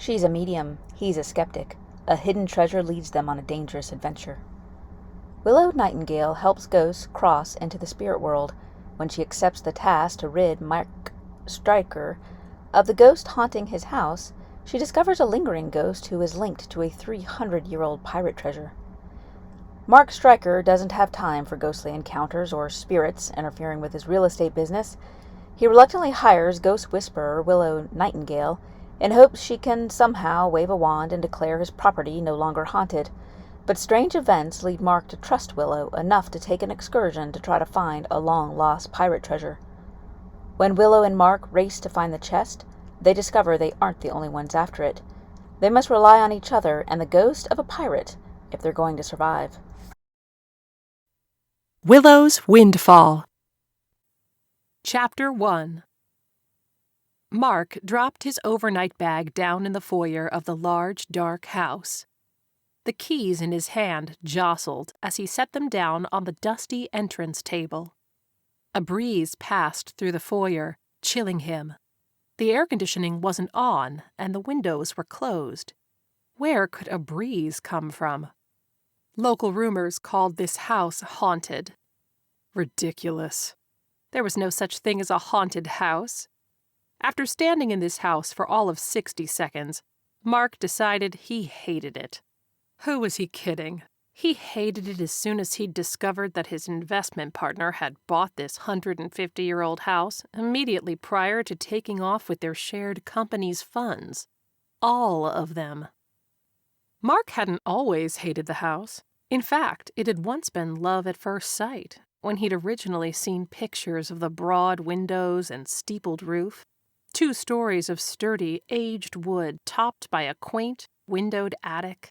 She's a medium, he's a skeptic. A hidden treasure leads them on a dangerous adventure. Willow Nightingale helps ghosts cross into the spirit world. When she accepts the task to rid Mark Stryker of the ghost haunting his house, she discovers a lingering ghost who is linked to a 300-year-old pirate treasure. Mark Stryker doesn't have time for ghostly encounters or spirits interfering with his real estate business. He reluctantly hires ghost whisperer Willow Nightingale in hopes she can somehow wave a wand and declare his property no longer haunted. But strange events lead Mark to trust Willow enough to take an excursion to try to find a long-lost pirate treasure. When Willow and Mark race to find the chest, they discover they aren't the only ones after it. They must rely on each other and the ghost of a pirate if they're going to survive. Willow's Windfall. Chapter 1. Mark dropped his overnight bag down in the foyer of the large, dark house. The keys in his hand jostled as he set them down on the dusty entrance table. A breeze passed through the foyer, chilling him. The air conditioning wasn't on, and the windows were closed. Where could a breeze come from? Local rumors called this house haunted. Ridiculous. There was no such thing as a haunted house. After standing in this house for all of 60 seconds, Mark decided he hated it. Who was he kidding? He hated it as soon as he'd discovered that his investment partner had bought this 150-year-old house immediately prior to taking off with their shared company's funds. All of them. Mark hadn't always hated the house. In fact, it had once been love at first sight, when he'd originally seen pictures of the broad windows and steepled roof, 2 stories of sturdy, aged wood topped by a quaint, windowed attic.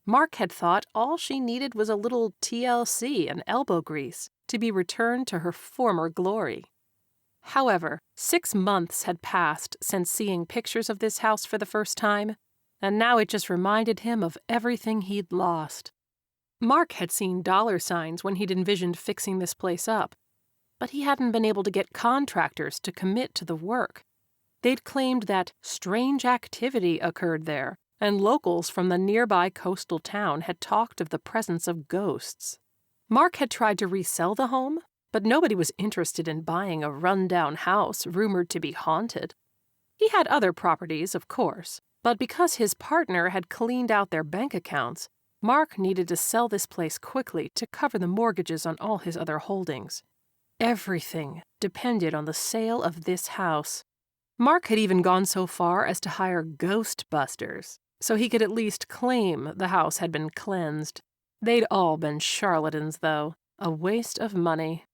Mark had thought all she needed was a little TLC and elbow grease to be returned to her former glory. However, 6 months had passed since seeing pictures of this house for the first time, and now it just reminded him of everything he'd lost. Mark had seen dollar signs when he'd envisioned fixing this place up, but he hadn't been able to get contractors to commit to the work. They'd claimed that strange activity occurred there, and locals from the nearby coastal town had talked of the presence of ghosts. Mark had tried to resell the home, but nobody was interested in buying a run-down house rumored to be haunted. He had other properties, of course, but because his partner had cleaned out their bank accounts, Mark needed to sell this place quickly to cover the mortgages on all his other holdings. Everything depended on the sale of this house. Mark had even gone so far as to hire ghostbusters, so he could at least claim the house had been cleansed. They'd all been charlatans, though. A waste of money.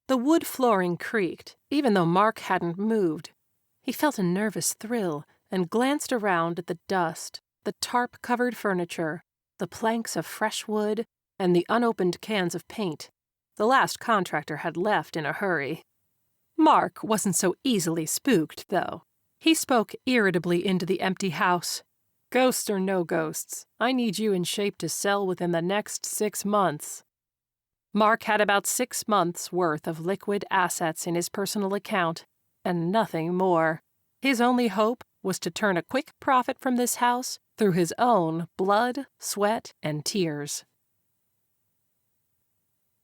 The wood flooring creaked, even though Mark hadn't moved. He felt a nervous thrill and glanced around at the dust, the tarp-covered furniture, the planks of fresh wood, and the unopened cans of paint. The last contractor had left in a hurry. Mark wasn't so easily spooked, though. He spoke irritably into the empty house. "Ghosts or no ghosts, I need you in shape to sell within the next 6 months." Mark had about 6 months' worth of liquid assets in his personal account, and nothing more. His only hope was to turn a quick profit from this house through his own blood, sweat, and tears.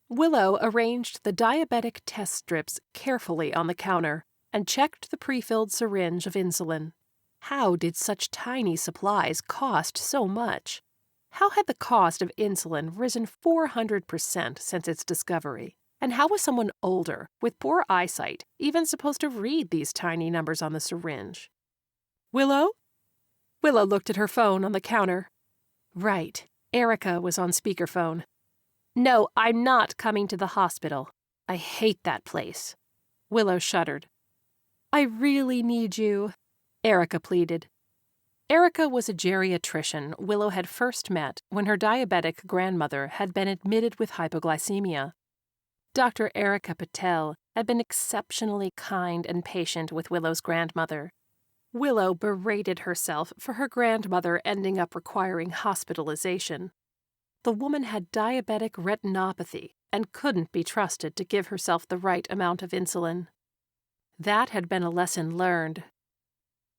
Willow arranged the diabetic test strips carefully on the counter and checked the pre-filled syringe of insulin. How did such tiny supplies cost so much? How had the cost of insulin risen 400% since its discovery? And how was someone older, with poor eyesight, even supposed to read these tiny numbers on the syringe? "Willow?" Willow looked at her phone on the counter. Right, Erica was on speakerphone. "No, I'm not coming to the hospital. I hate that place." Willow shuddered. "I really need you," Erica pleaded. Erica was a geriatrician Willow had first met when her diabetic grandmother had been admitted with hypoglycemia. Dr. Erica Patel had been exceptionally kind and patient with Willow's grandmother. Willow berated herself for her grandmother ending up requiring hospitalization. The woman had diabetic retinopathy and couldn't be trusted to give herself the right amount of insulin. That had been a lesson learned.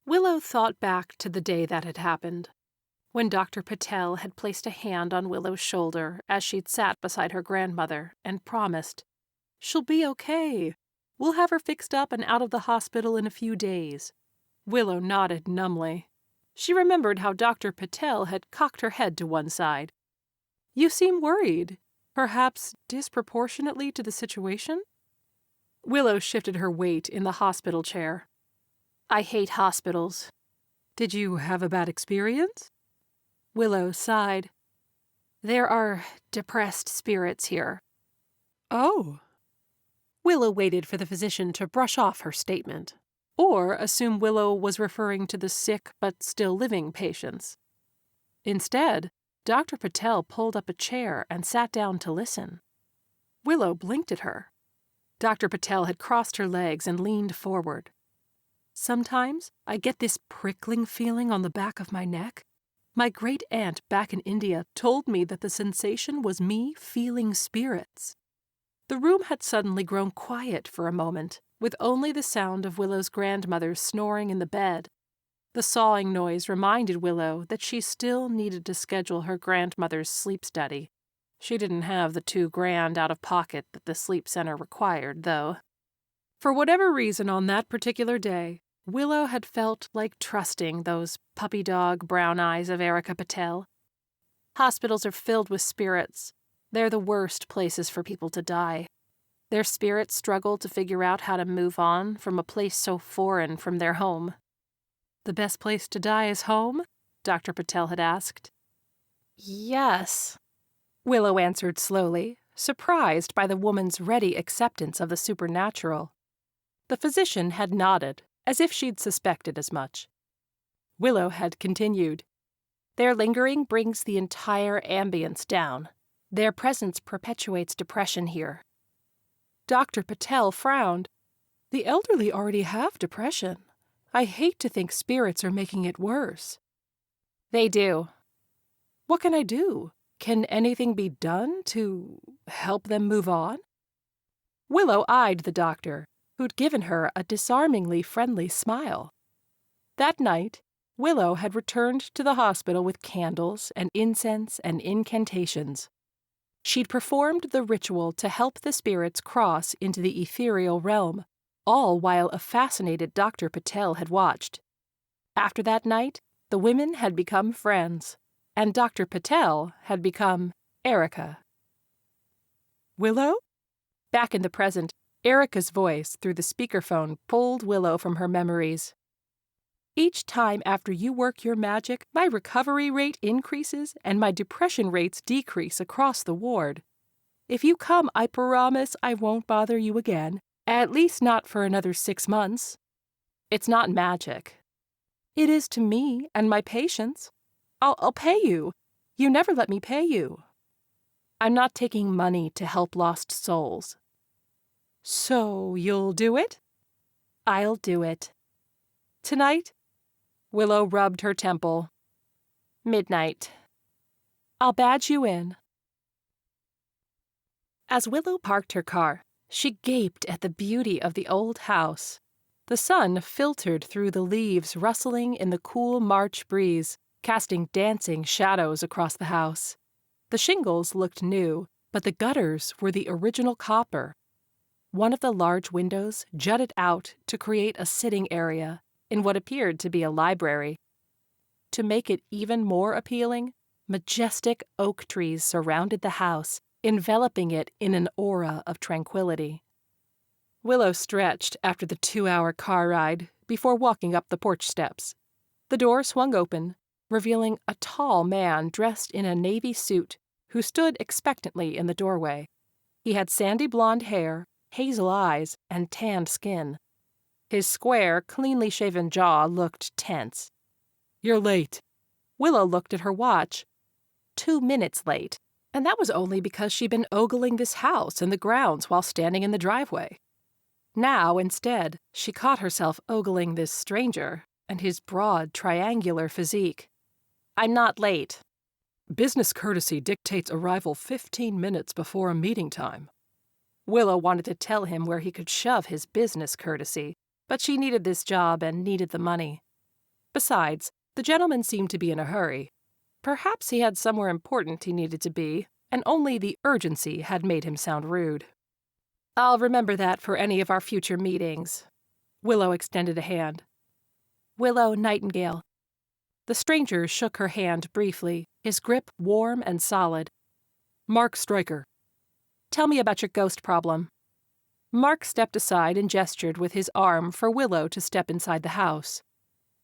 Willow thought back to the day that had happened, when Dr. Patel had placed a hand on Willow's shoulder as she'd sat beside her grandmother and promised, "She'll be okay. We'll have her fixed up and out of the hospital in a few days." Willow nodded numbly. She remembered how Dr. Patel had cocked her head to one side. "You seem worried, perhaps disproportionately to the situation?" Willow shifted her weight in the hospital chair. "I hate hospitals." "Did you have a bad experience?" Willow sighed. "There are depressed spirits here." "Oh." Willow waited for the physician to brush off her statement, or assume Willow was referring to the sick but still living patients. Instead, Dr. Patel pulled up a chair and sat down to listen. Willow blinked at her. Dr. Patel had crossed her legs and leaned forward. "Sometimes I get this prickling feeling on the back of my neck. My great-aunt back in India told me that the sensation was me feeling spirits." The room had suddenly grown quiet for a moment, with only the sound of Willow's grandmother snoring in the bed. The sawing noise reminded Willow that she still needed to schedule her grandmother's sleep study. She didn't have the $2,000 out of pocket that the sleep center required, though. For whatever reason on that particular day, Willow had felt like trusting those puppy dog brown eyes of Erica Patel. Hospitals are filled with spirits. They're the worst places for people to die. Their spirits struggle to figure out how to move on from a place so foreign from their home. "The best place to die is home?" Dr. Patel had asked. "Yes," Willow answered slowly, surprised by the woman's ready acceptance of the supernatural. The physician had nodded, as if she'd suspected as much. Willow had continued. "Their lingering brings the entire ambience down. Their presence perpetuates depression here." Dr. Patel frowned. "The elderly already have depression. I hate to think spirits are making it worse." "They do." "What can I do? Can anything be done to help them move on?" Willow eyed the doctor, who'd given her a disarmingly friendly smile. That night, Willow had returned to the hospital with candles and incense and incantations. She'd performed the ritual to help the spirits cross into the ethereal realm, all while a fascinated Dr. Patel had watched. After that night, the women had become friends, and Dr. Patel had become Erica. "Willow?" Back in the present, Erica's voice through the speakerphone pulled Willow from her memories. "Each time after you work your magic, my recovery rate increases and my depression rates decrease across the ward. If you come, I promise I won't bother you again, at least not for another 6 months. It's not magic." "It is to me and my patients. I'll pay you. You never let me pay you." "I'm not taking money to help lost souls." "So you'll do it?" "I'll do it." "Tonight?" Willow rubbed her temple. "Midnight." "I'll badge you in." As Willow parked her car, she gaped at the beauty of the old house. The sun filtered through the leaves rustling in the cool March breeze, casting dancing shadows across the house. The shingles looked new, but the gutters were the original copper. One of the large windows jutted out to create a sitting area in what appeared to be a library. To make it even more appealing, majestic oak trees surrounded the house, enveloping it in an aura of tranquility. Willow stretched after the 2-hour car ride before walking up the porch steps. The door swung open, revealing a tall man dressed in a navy suit who stood expectantly in the doorway. He had sandy blonde hair, hazel eyes, and tanned skin. His square, cleanly shaven jaw looked tense. "You're late." Willow looked at her watch. 2 minutes late, and that was only because she'd been ogling this house and the grounds while standing in the driveway. Now, instead, she caught herself ogling this stranger and his broad, triangular physique. "I'm not late." "Business courtesy dictates arrival 15 minutes before a meeting time." Willow wanted to tell him where he could shove his business courtesy, but she needed this job and needed the money. Besides, the gentleman seemed to be in a hurry. Perhaps he had somewhere important he needed to be, and only the urgency had made him sound rude. "I'll remember that for any of our future meetings." Willow extended a hand. "Willow Nightingale." The stranger shook her hand briefly, his grip warm and solid. "Mark Stryker." "Tell me about your ghost problem." Mark stepped aside and gestured with his arm for Willow to step inside the house.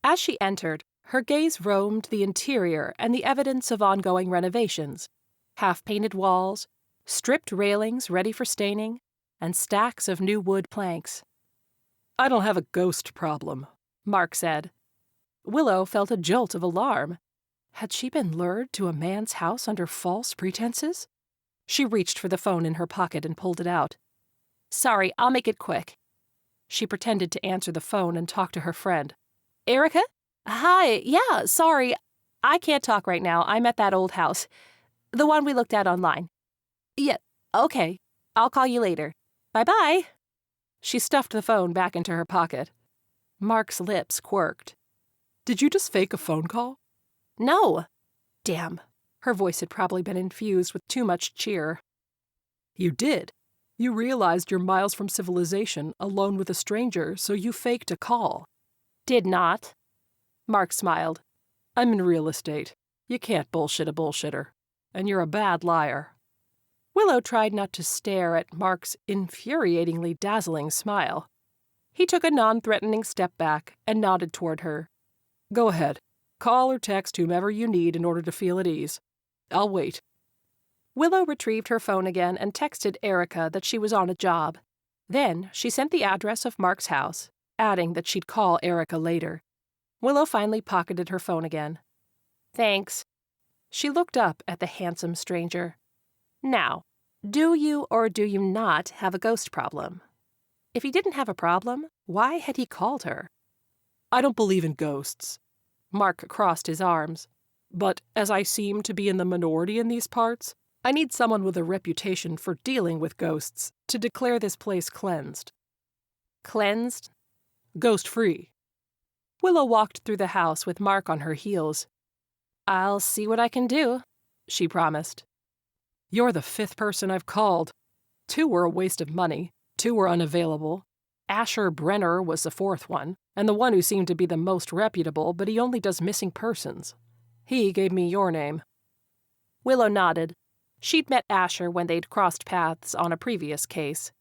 As she entered, her gaze roamed the interior and the evidence of ongoing renovations: half-painted walls, stripped railings ready for staining, and stacks of new wood planks. "I don't have a ghost problem," Mark said. Willow felt a jolt of alarm. Had she been lured to a man's house under false pretenses? She reached for the phone in her pocket and pulled it out. "Sorry, I'll make it quick." She pretended to answer the phone and talk to her friend. "Erica? Hi, yeah, sorry. I can't talk right now. I'm at that old house. The one we looked at online. Yeah, okay. I'll call you later. Bye-bye." She stuffed the phone back into her pocket. Mark's lips quirked. "Did you just fake a phone call?" "No." Damn. Her voice had probably been infused with too much cheer. "You did. You realized you're miles from civilization, alone with a stranger, so you faked a call." "Did not." Mark smiled. "I'm in real estate. You can't bullshit a bullshitter. And you're a bad liar." Willow tried not to stare at Mark's infuriatingly dazzling smile. He took a non-threatening step back and nodded toward her. "Go ahead. Call or text whomever you need in order to feel at ease. I'll wait." Willow retrieved her phone again and texted Erica that she was on a job. Then she sent the address of Mark's house, adding that she'd call Erica later. Willow finally pocketed her phone again. "Thanks." She looked up at the handsome stranger. "Now, do you or do you not have a ghost problem?" If he didn't have a problem, why had he called her? "I don't believe in ghosts." Mark crossed his arms. "But as I seem to be in the minority in these parts, I need someone with a reputation for dealing with ghosts to declare this place cleansed." "Cleansed?" "Ghost-free." Willow walked through the house with Mark on her heels. "I'll see what I can do," she promised. "You're the 5th person I've called. 2 were a waste of money, 2 were unavailable. Asher Brenner was the 4th one, and the one who seemed to be the most reputable, but he only does missing persons. He gave me your name." Willow nodded. She'd met Asher when they'd crossed paths on a previous case.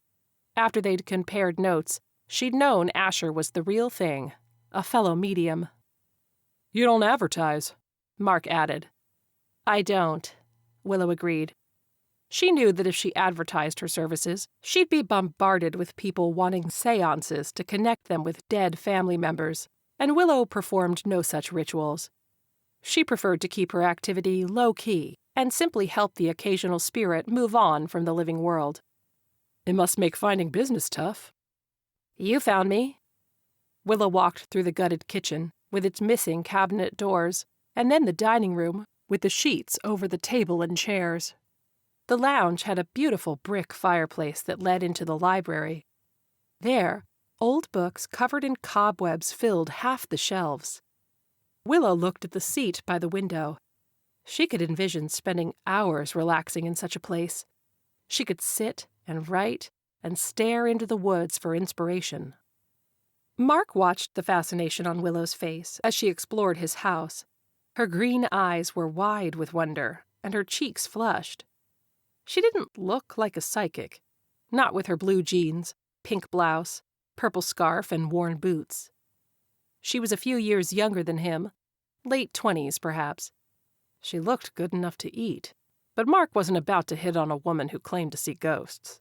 After they'd compared notes, she'd known Asher was the real thing, a fellow medium. "You don't advertise," Mark added. "I don't," Willow agreed. She knew that if she advertised her services, she'd be bombarded with people wanting seances to connect them with dead family members, and Willow performed no such rituals. She preferred to keep her activity low-key and simply help the occasional spirit move on from the living world. "It must make finding business tough." "You found me." Willow walked through the gutted kitchen, with its missing cabinet doors, and then the dining room, with the sheets over the table and chairs. The lounge had a beautiful brick fireplace that led into the library. There, old books covered in cobwebs filled half the shelves. Willow looked at the seat by the window. She could envision spending hours relaxing in such a place. She could sit and write and stare into the woods for inspiration. Mark watched the fascination on Willow's face as she explored his house. Her green eyes were wide with wonder, and her cheeks flushed. She didn't look like a psychic, not with her blue jeans, pink blouse, purple scarf, and worn boots. She was a few years younger than him, late 20s perhaps. She looked good enough to eat, but Mark wasn't about to hit on a woman who claimed to see ghosts.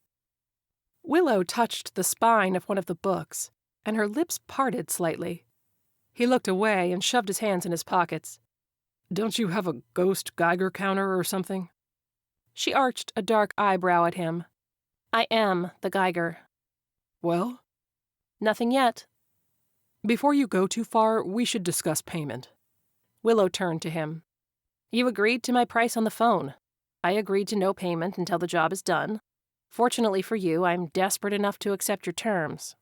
Willow touched the spine of one of the books, and her lips parted slightly. He looked away and shoved his hands in his pockets. "Don't you have a ghost Geiger counter or something?" She arched a dark eyebrow at him. "I am the Geiger." "Well?" "Nothing yet." "Before you go too far, we should discuss payment." Willow turned to him. "You agreed to my price on the phone. I agreed to no payment until the job is done. Fortunately for you, I'm desperate enough to accept your terms."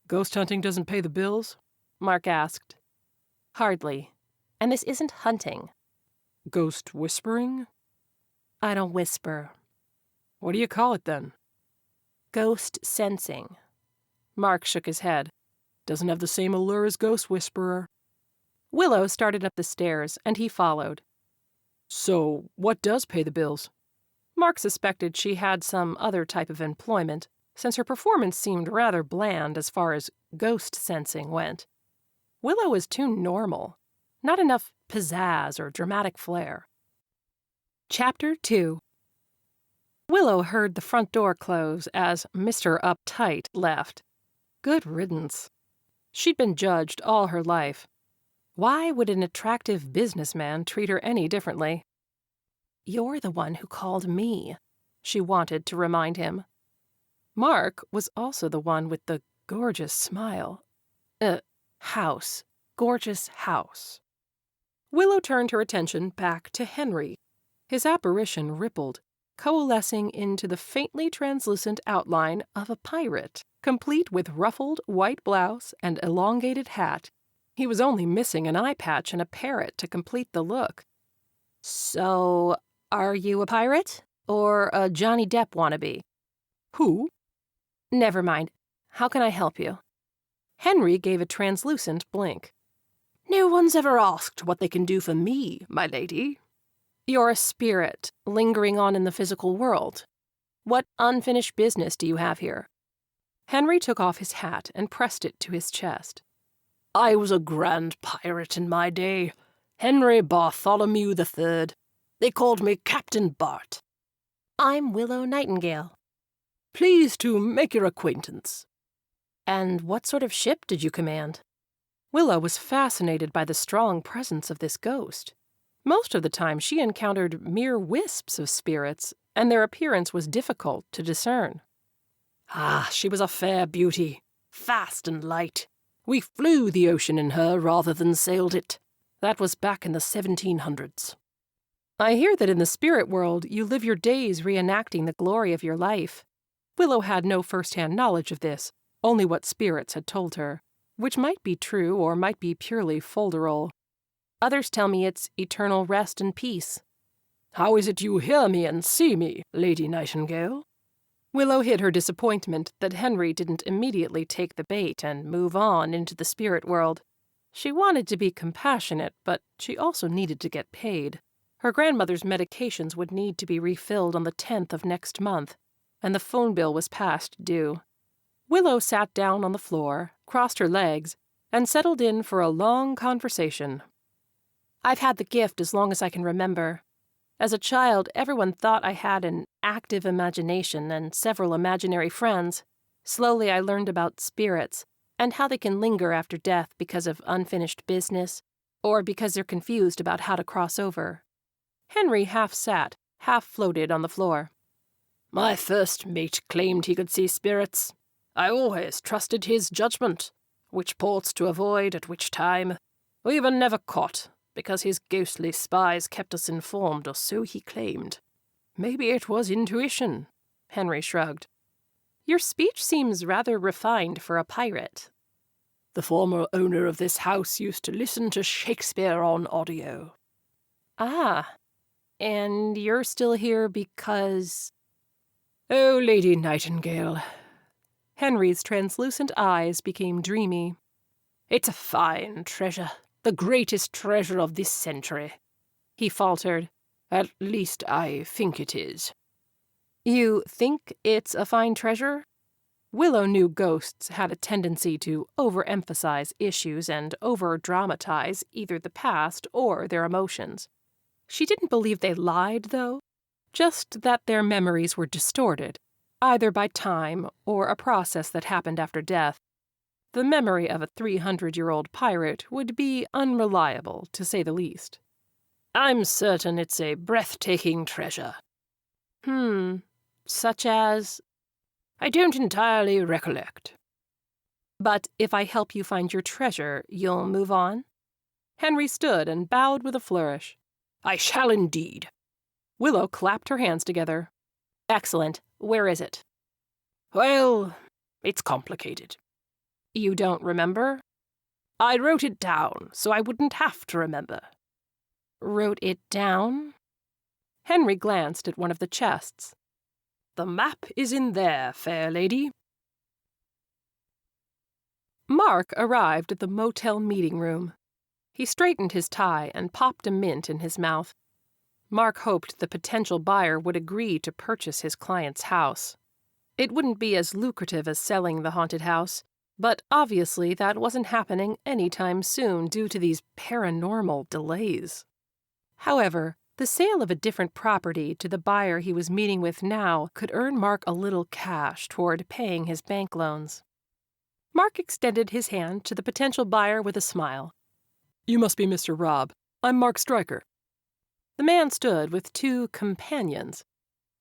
"Ghost hunting doesn't pay the bills?" Mark asked. Hardly. And this isn't hunting. Ghost whispering? I don't whisper. What do you call it then? Ghost sensing. Mark shook his head. Doesn't have the same allure as Ghost Whisperer. Willow started up the stairs, and he followed. So, what does pay the bills? Mark suspected she had some other type of employment, since her performance seemed rather bland as far as ghost sensing went. Willow was too normal. Not enough pizzazz or dramatic flair. Chapter 2. Willow heard the front door close as Mr. Uptight left. Good riddance. She'd been judged all her life. Why would an attractive businessman treat her any differently? You're the one who called me, she wanted to remind him. Mark was also the one with the gorgeous smile. House. Gorgeous house. Willow turned her attention back to Henry. His apparition rippled, coalescing into the faintly translucent outline of a pirate, complete with ruffled white blouse and elongated hat. He was only missing an eye patch and a parrot to complete the look. So, are you a pirate? Or a Johnny Depp wannabe? Who? Never mind. How can I help you? Henry gave a translucent blink. No one's ever asked what they can do for me, my lady. You're a spirit, lingering on in the physical world. What unfinished business do you have here? Henry took off his hat and pressed it to his chest. I was a grand pirate in my day, Henry Bartholomew III. They called me Captain Bart. I'm Willow Nightingale. Pleased to make your acquaintance. And what sort of ship did you command? Willow was fascinated by the strong presence of this ghost. Most of the time she encountered mere wisps of spirits, and their appearance was difficult to discern. She was a fair beauty, fast and light. We flew the ocean in her rather than sailed it. That was back in the 1700s. I hear that in the spirit world you live your days reenacting the glory of your life. Willow had no first-hand knowledge of this, only what spirits had told her, which might be true or might be purely folderol. Others tell me it's eternal rest and peace. How is it you hear me and see me, Lady Nightingale? Willow hid her disappointment that Henry didn't immediately take the bait and move on into the spirit world. She wanted to be compassionate, but she also needed to get paid. Her grandmother's medications would need to be refilled on the 10th of next month, and the phone bill was past due. Willow sat down on the floor, crossed her legs, and settled in for a long conversation. I've had the gift as long as I can remember. As a child, everyone thought I had an active imagination and several imaginary friends. Slowly I learned about spirits, and how they can linger after death because of unfinished business, or because they're confused about how to cross over. Henry half sat, half floated on the floor. My first mate claimed he could see spirits. I always trusted his judgment, which ports to avoid at which time. We were never caught, because his ghostly spies kept us informed, or so he claimed. Maybe it was intuition, Henry shrugged. Your speech seems rather refined for a pirate. The former owner of this house used to listen to Shakespeare on audio. Ah, and you're still here because... Oh, Lady Nightingale. Henry's translucent eyes became dreamy. It's a fine treasure, the greatest treasure of this century. He faltered. At least I think it is. You think it's a fine treasure? Willow knew ghosts had a tendency to overemphasize issues and over-dramatize either the past or their emotions. She didn't believe they lied, though, just that their memories were distorted, either by time or a process that happened after death. The memory of a 300-year-old pirate would be unreliable, to say the least. I'm certain it's a breathtaking treasure. Such as? I don't entirely recollect. But if I help you find your treasure, you'll move on? Henry stood and bowed with a flourish. I shall indeed. Willow clapped her hands together. Excellent. Where is it? Well, it's complicated. You don't remember? I wrote it down so I wouldn't have to remember." "Wrote it down?" Henry glanced at one of the chests. "The map is in there, fair lady." Mark arrived at the motel meeting room. He straightened his tie and popped a mint in his mouth. Mark hoped the potential buyer would agree to purchase his client's house. It wouldn't be as lucrative as selling the haunted house, but obviously that wasn't happening anytime soon due to these paranormal delays. However, the sale of a different property to the buyer he was meeting with now could earn Mark a little cash toward paying his bank loans. Mark extended his hand to the potential buyer with a smile. "You must be Mr. Robb. I'm Mark Stryker." The man stood with two companions.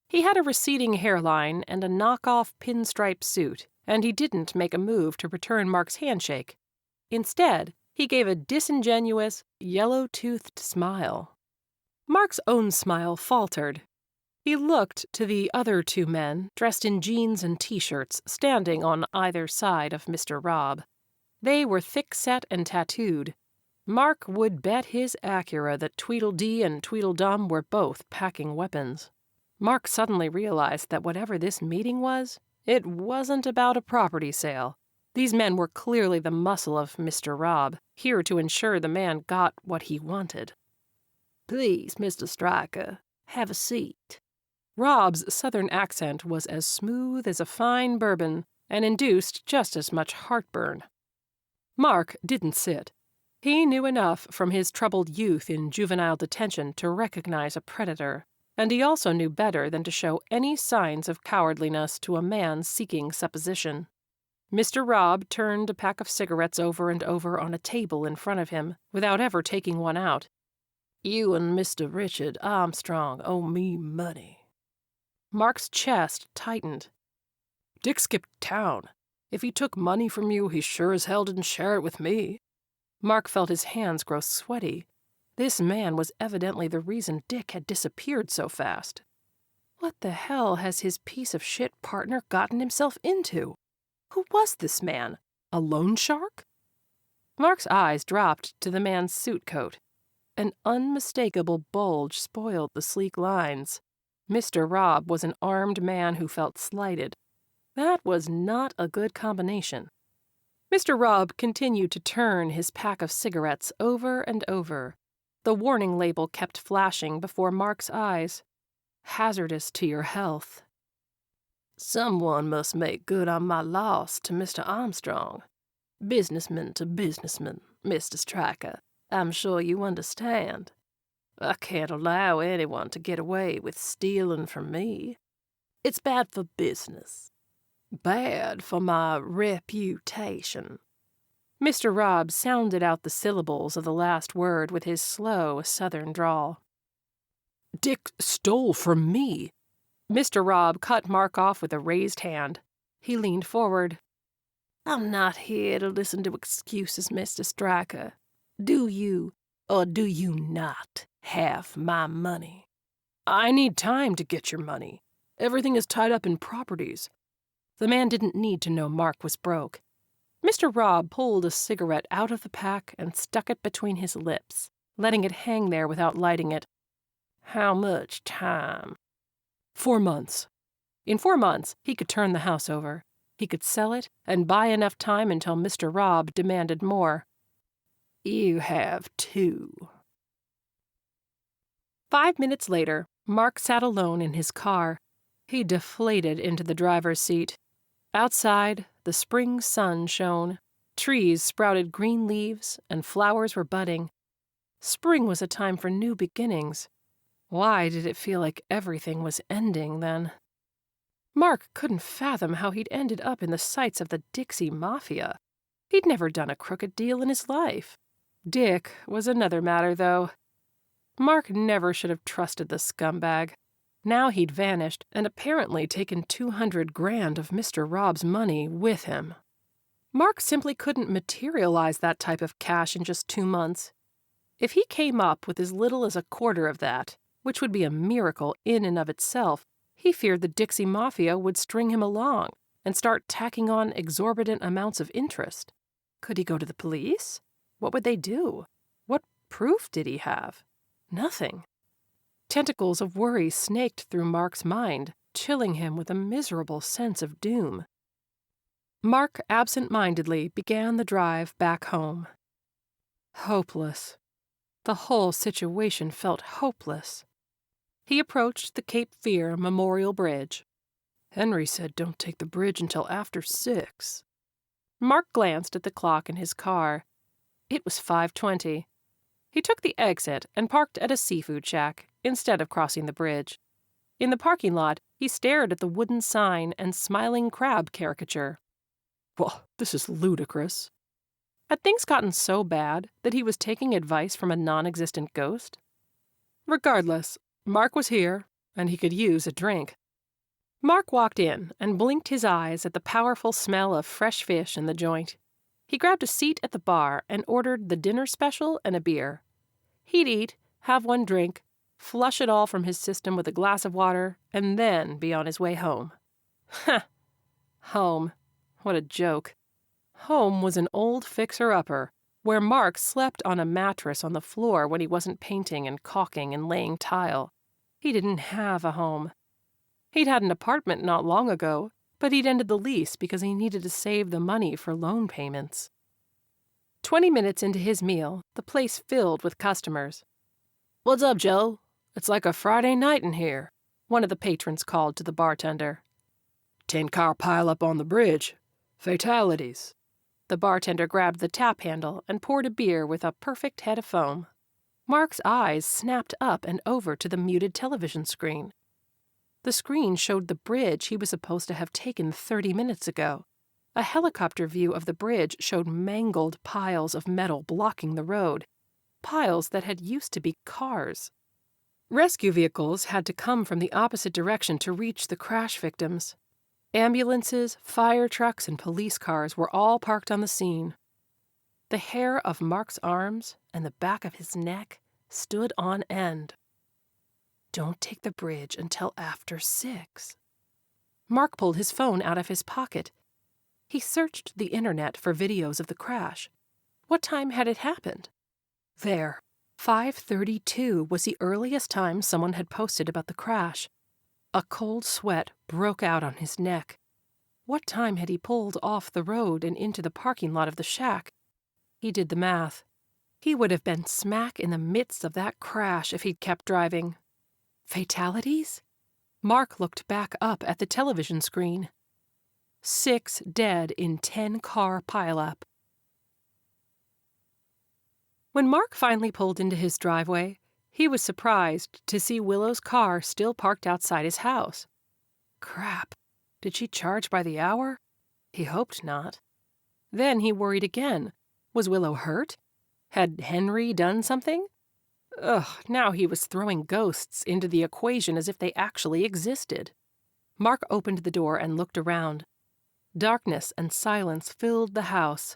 He had a receding hairline and a knockoff pinstripe suit, and he didn't make a move to return Mark's handshake. Instead, he gave a disingenuous, yellow-toothed smile. Mark's own smile faltered. He looked to the other two men, dressed in jeans and T-shirts, standing on either side of Mr. Robb. They were thick-set and tattooed. Mark would bet his Acura that Tweedledee and Tweedledum were both packing weapons. Mark suddenly realized that whatever this meeting was, it wasn't about a property sale. These men were clearly the muscle of Mr. Robb, here to ensure the man got what he wanted. "Please, Mr. Stryker, have a seat." Robb's southern accent was as smooth as a fine bourbon and induced just as much heartburn. Mark didn't sit. He knew enough from his troubled youth in juvenile detention to recognize a predator, and he also knew better than to show any signs of cowardliness to a man seeking supposition. Mr. Robb turned a pack of cigarettes over and over on a table in front of him, without ever taking one out. "You and Mr. Richard Armstrong owe me money." Mark's chest tightened. "Dick skipped town. If he took money from you, he sure as hell didn't share it with me." Mark felt his hands grow sweaty. This man was evidently the reason Dick had disappeared so fast. What the hell has his piece of shit partner gotten himself into? Who was this man? A loan shark? Mark's eyes dropped to the man's suit coat. An unmistakable bulge spoiled the sleek lines. Mr. Robb was an armed man who felt slighted. That was not a good combination. Mr. Robb continued to turn his pack of cigarettes over and over. The warning label kept flashing before Mark's eyes. "Hazardous to your health." "Someone must make good on my loss to Mr. Armstrong. Businessman to businessman, Mr. Stryker. I'm sure you understand. I can't allow anyone to get away with stealing from me. It's bad for business. Bad for my reputation." Mr. Robb sounded out the syllables of the last word with his slow southern drawl. "Dick stole from me." Mr. Robb cut Mark off with a raised hand. He leaned forward. "I'm not here to listen to excuses, Mr. Stryker. Do you, or do you not, have my money?" "I need time to get your money. Everything is tied up in properties." The man didn't need to know Mark was broke. Mr. Robb pulled a cigarette out of the pack and stuck it between his lips, letting it hang there without lighting it. "How much time?" 4 months. In 4 months, he could turn the house over. He could sell it and buy enough time until Mr. Robb demanded more. "You have 2. 5 minutes later, Mark sat alone in his car. He deflated into the driver's seat. Outside, the spring sun shone. Trees sprouted green leaves, and flowers were budding. Spring was a time for new beginnings. Why did it feel like everything was ending then? Mark couldn't fathom how he'd ended up in the sights of the Dixie Mafia. He'd never done a crooked deal in his life. Dick was another matter, though. Mark never should have trusted the scumbag. Now he'd vanished and apparently taken $200,000 of Mr. Robb's money with him. Mark simply couldn't materialize that type of cash in just 2 months. If he came up with as little as a quarter of that, which would be a miracle in and of itself, he feared the Dixie Mafia would string him along and start tacking on exorbitant amounts of interest. Could he go to the police? What would they do? What proof did he have? Nothing. Tentacles of worry snaked through Mark's mind, chilling him with a miserable sense of doom. Mark absent-mindedly began the drive back home. Hopeless. The whole situation felt hopeless. He approached the Cape Fear Memorial Bridge. Henry said don't take the bridge until after 6. Mark glanced at the clock in his car. It was 5:20. He took the exit and parked at a seafood shack instead of crossing the bridge. In the parking lot, he stared at the wooden sign and smiling crab caricature. Well, this is ludicrous. Had things gotten so bad that he was taking advice from a non-existent ghost? Regardless, Mark was here, and he could use a drink. Mark walked in and blinked his eyes at the powerful smell of fresh fish in the joint. He grabbed a seat at the bar and ordered the dinner special and a beer. He'd eat, have one drink, flush it all from his system with a glass of water, and then be on his way home. Home. What a joke. Home was an old fixer-upper, where Mark slept on a mattress on the floor when he wasn't painting and caulking and laying tile. He didn't have a home. He'd had an apartment not long ago, but he'd ended the lease because he needed to save the money for loan payments. 20 minutes into his meal, the place filled with customers. "What's up, Joe? It's like a Friday night in here," one of the patrons called to the bartender. 10-car pile-up on the bridge. Fatalities. The bartender grabbed the tap handle and poured a beer with a perfect head of foam. Mark's eyes snapped up and over to the muted television screen. The screen showed the bridge he was supposed to have taken 30 minutes ago. A helicopter view of the bridge showed mangled piles of metal blocking the road, piles that had used to be cars. Rescue vehicles had to come from the opposite direction to reach the crash victims. Ambulances, fire trucks, and police cars were all parked on the scene. The hair of Mark's arms and the back of his neck stood on end. Don't take the bridge until after 6. Mark pulled his phone out of his pocket. He searched the internet for videos of the crash. What time had it happened? There, 5:32 was the earliest time someone had posted about the crash. A cold sweat broke out on his neck. What time had he pulled off the road and into the parking lot of the shack? He did the math. He would have been smack in the midst of that crash if he'd kept driving. Fatalities? Mark looked back up at the television screen. 6 dead in 10-car pileup. When Mark finally pulled into his driveway, he was surprised to see Willow's car still parked outside his house. Crap. Did she charge by the hour? He hoped not. Then he worried again. Was Willow hurt? Had Henry done something? Now he was throwing ghosts into the equation as if they actually existed. Mark opened the door and looked around. Darkness and silence filled the house.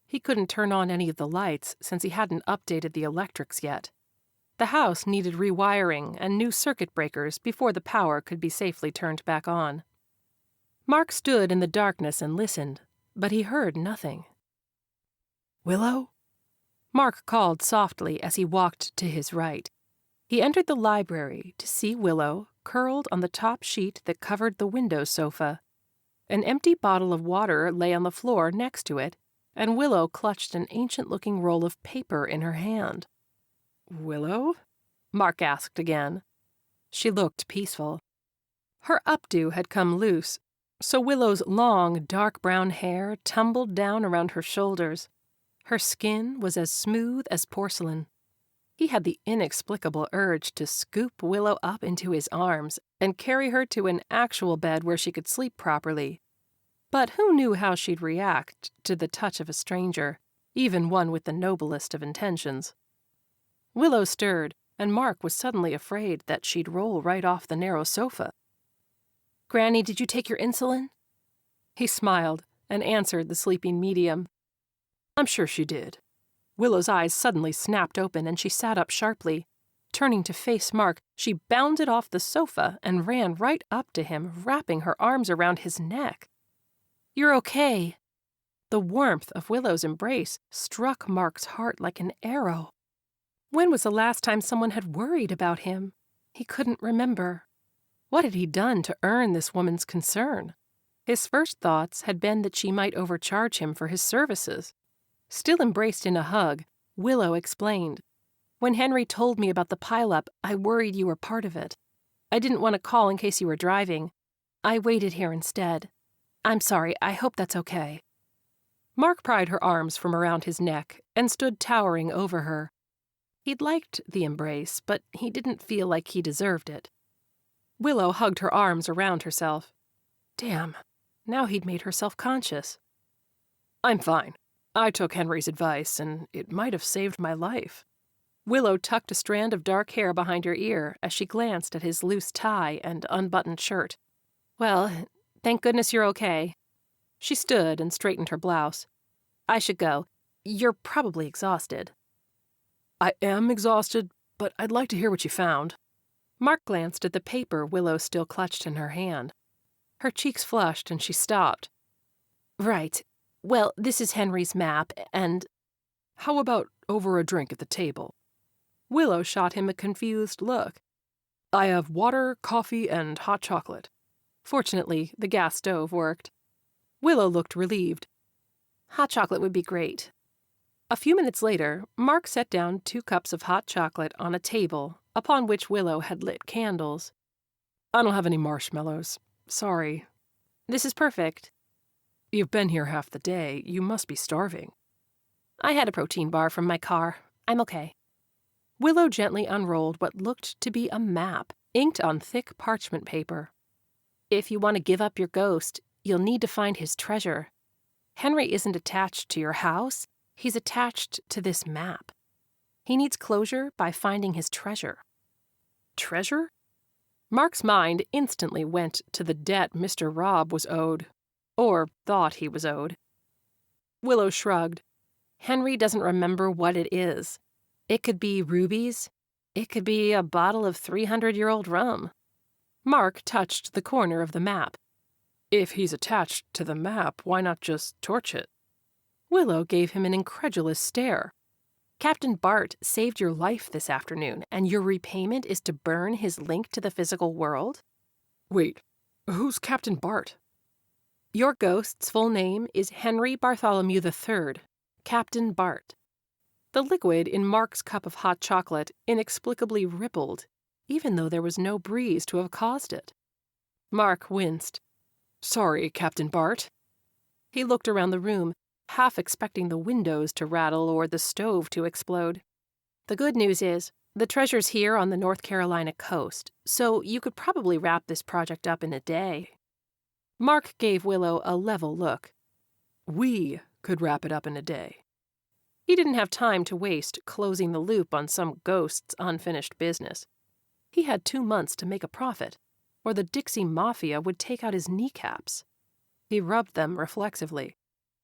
He couldn't turn on any of the lights since he hadn't updated the electrics yet. The house needed rewiring and new circuit breakers before the power could be safely turned back on. Mark stood in the darkness and listened, but he heard nothing. "Willow?" Mark called softly as he walked to his right. He entered the library to see Willow curled on the top sheet that covered the window sofa. An empty bottle of water lay on the floor next to it, and Willow clutched an ancient-looking roll of paper in her hand. "Willow?" Mark asked again. She looked peaceful. Her updo had come loose, so Willow's long, dark brown hair tumbled down around her shoulders. Her skin was as smooth as porcelain. He had the inexplicable urge to scoop Willow up into his arms and carry her to an actual bed where she could sleep properly. But who knew how she'd react to the touch of a stranger, even one with the noblest of intentions? Willow stirred, and Mark was suddenly afraid that she'd roll right off the narrow sofa. "Granny, did you take your insulin?" He smiled and answered the sleeping medium. "I'm sure she did." Willow's eyes suddenly snapped open and she sat up sharply. Turning to face Mark, she bounded off the sofa and ran right up to him, wrapping her arms around his neck. "You're okay." The warmth of Willow's embrace struck Mark's heart like an arrow. When was the last time someone had worried about him? He couldn't remember. What had he done to earn this woman's concern? His first thoughts had been that she might overcharge him for his services. Still embraced in a hug, Willow explained, "When Henry told me about the pileup, I worried you were part of it. I didn't want to call in case you were driving. I waited here instead. I'm sorry, I hope that's okay." Mark pried her arms from around his neck and stood towering over her. He'd liked the embrace, but he didn't feel like he deserved it. Willow hugged her arms around herself. Damn, now he'd made her self-conscious. "I'm fine. I took Henry's advice, and it might have saved my life." Willow tucked a strand of dark hair behind her ear as she glanced at his loose tie and unbuttoned shirt. "Well, thank goodness you're okay." She stood and straightened her blouse. "I should go. You're probably exhausted." I am exhausted, but I'd like to hear what you found. Mark glanced at the paper Willow still clutched in her hand. Her cheeks flushed and she stopped. "Right. Well, this is Henry's map, and—" How about over a drink at the table? Willow shot him a confused look. I have water, coffee, and hot chocolate. Fortunately, the gas stove worked. Willow looked relieved. "Hot chocolate would be great." A few minutes later, Mark set down 2 cups of hot chocolate on a table, upon which Willow had lit candles. I don't have any marshmallows. Sorry. "This is perfect." You've been here half the day. You must be starving. "I had a protein bar from my car. I'm okay." Willow gently unrolled what looked to be a map, inked on thick parchment paper. "If you want to give up your ghost, you'll need to find his treasure. Henry isn't attached to your house. He's attached to this map. He needs closure by finding his treasure." Treasure? Mark's mind instantly went to the debt Mr. Robb was owed, or thought he was owed. Willow shrugged. Henry doesn't remember what it is. It could be rubies. It could be a bottle of 300-year-old rum. Mark touched the corner of the map. If he's attached to the map, why not just torch it? Willow gave him an incredulous stare. "Captain Bart saved your life this afternoon, and your repayment is to burn his link to the physical world?" Wait, who's Captain Bart? "Your ghost's full name is Henry Bartholomew III, Captain Bart." The liquid in Mark's cup of hot chocolate inexplicably rippled, even though there was no breeze to have caused it. Mark winced. Sorry, Captain Bart. He looked around the room, half expecting the windows to rattle or the stove to explode. "The good news is, the treasure's here on the North Carolina coast, so you could probably wrap this project up in a day." Mark gave Willow a level look. We could wrap it up in a day. He didn't have time to waste closing the loop on some ghost's unfinished business. He had 2 months to make a profit, or the Dixie Mafia would take out his kneecaps. He rubbed them reflexively.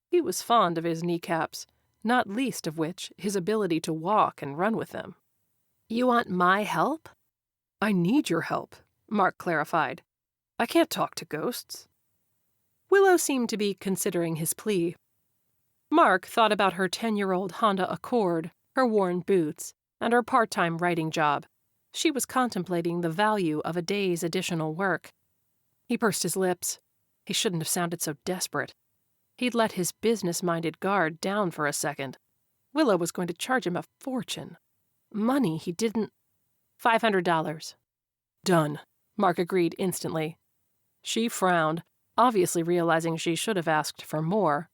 He was fond of his kneecaps, not least of which his ability to walk and run with them. "You want my help?" I need your help, Mark clarified. I can't talk to ghosts. Willow seemed to be considering his plea. Mark thought about her 10-year-old Honda Accord, her worn boots, and her part-time writing job. She was contemplating the value of a day's additional work. He pursed his lips. He shouldn't have sounded so desperate. He'd let his business-minded guard down for a second. Willow was going to charge him a fortune. Money he didn't... $500. Done, Mark agreed instantly. She frowned, obviously realizing she should have asked for more.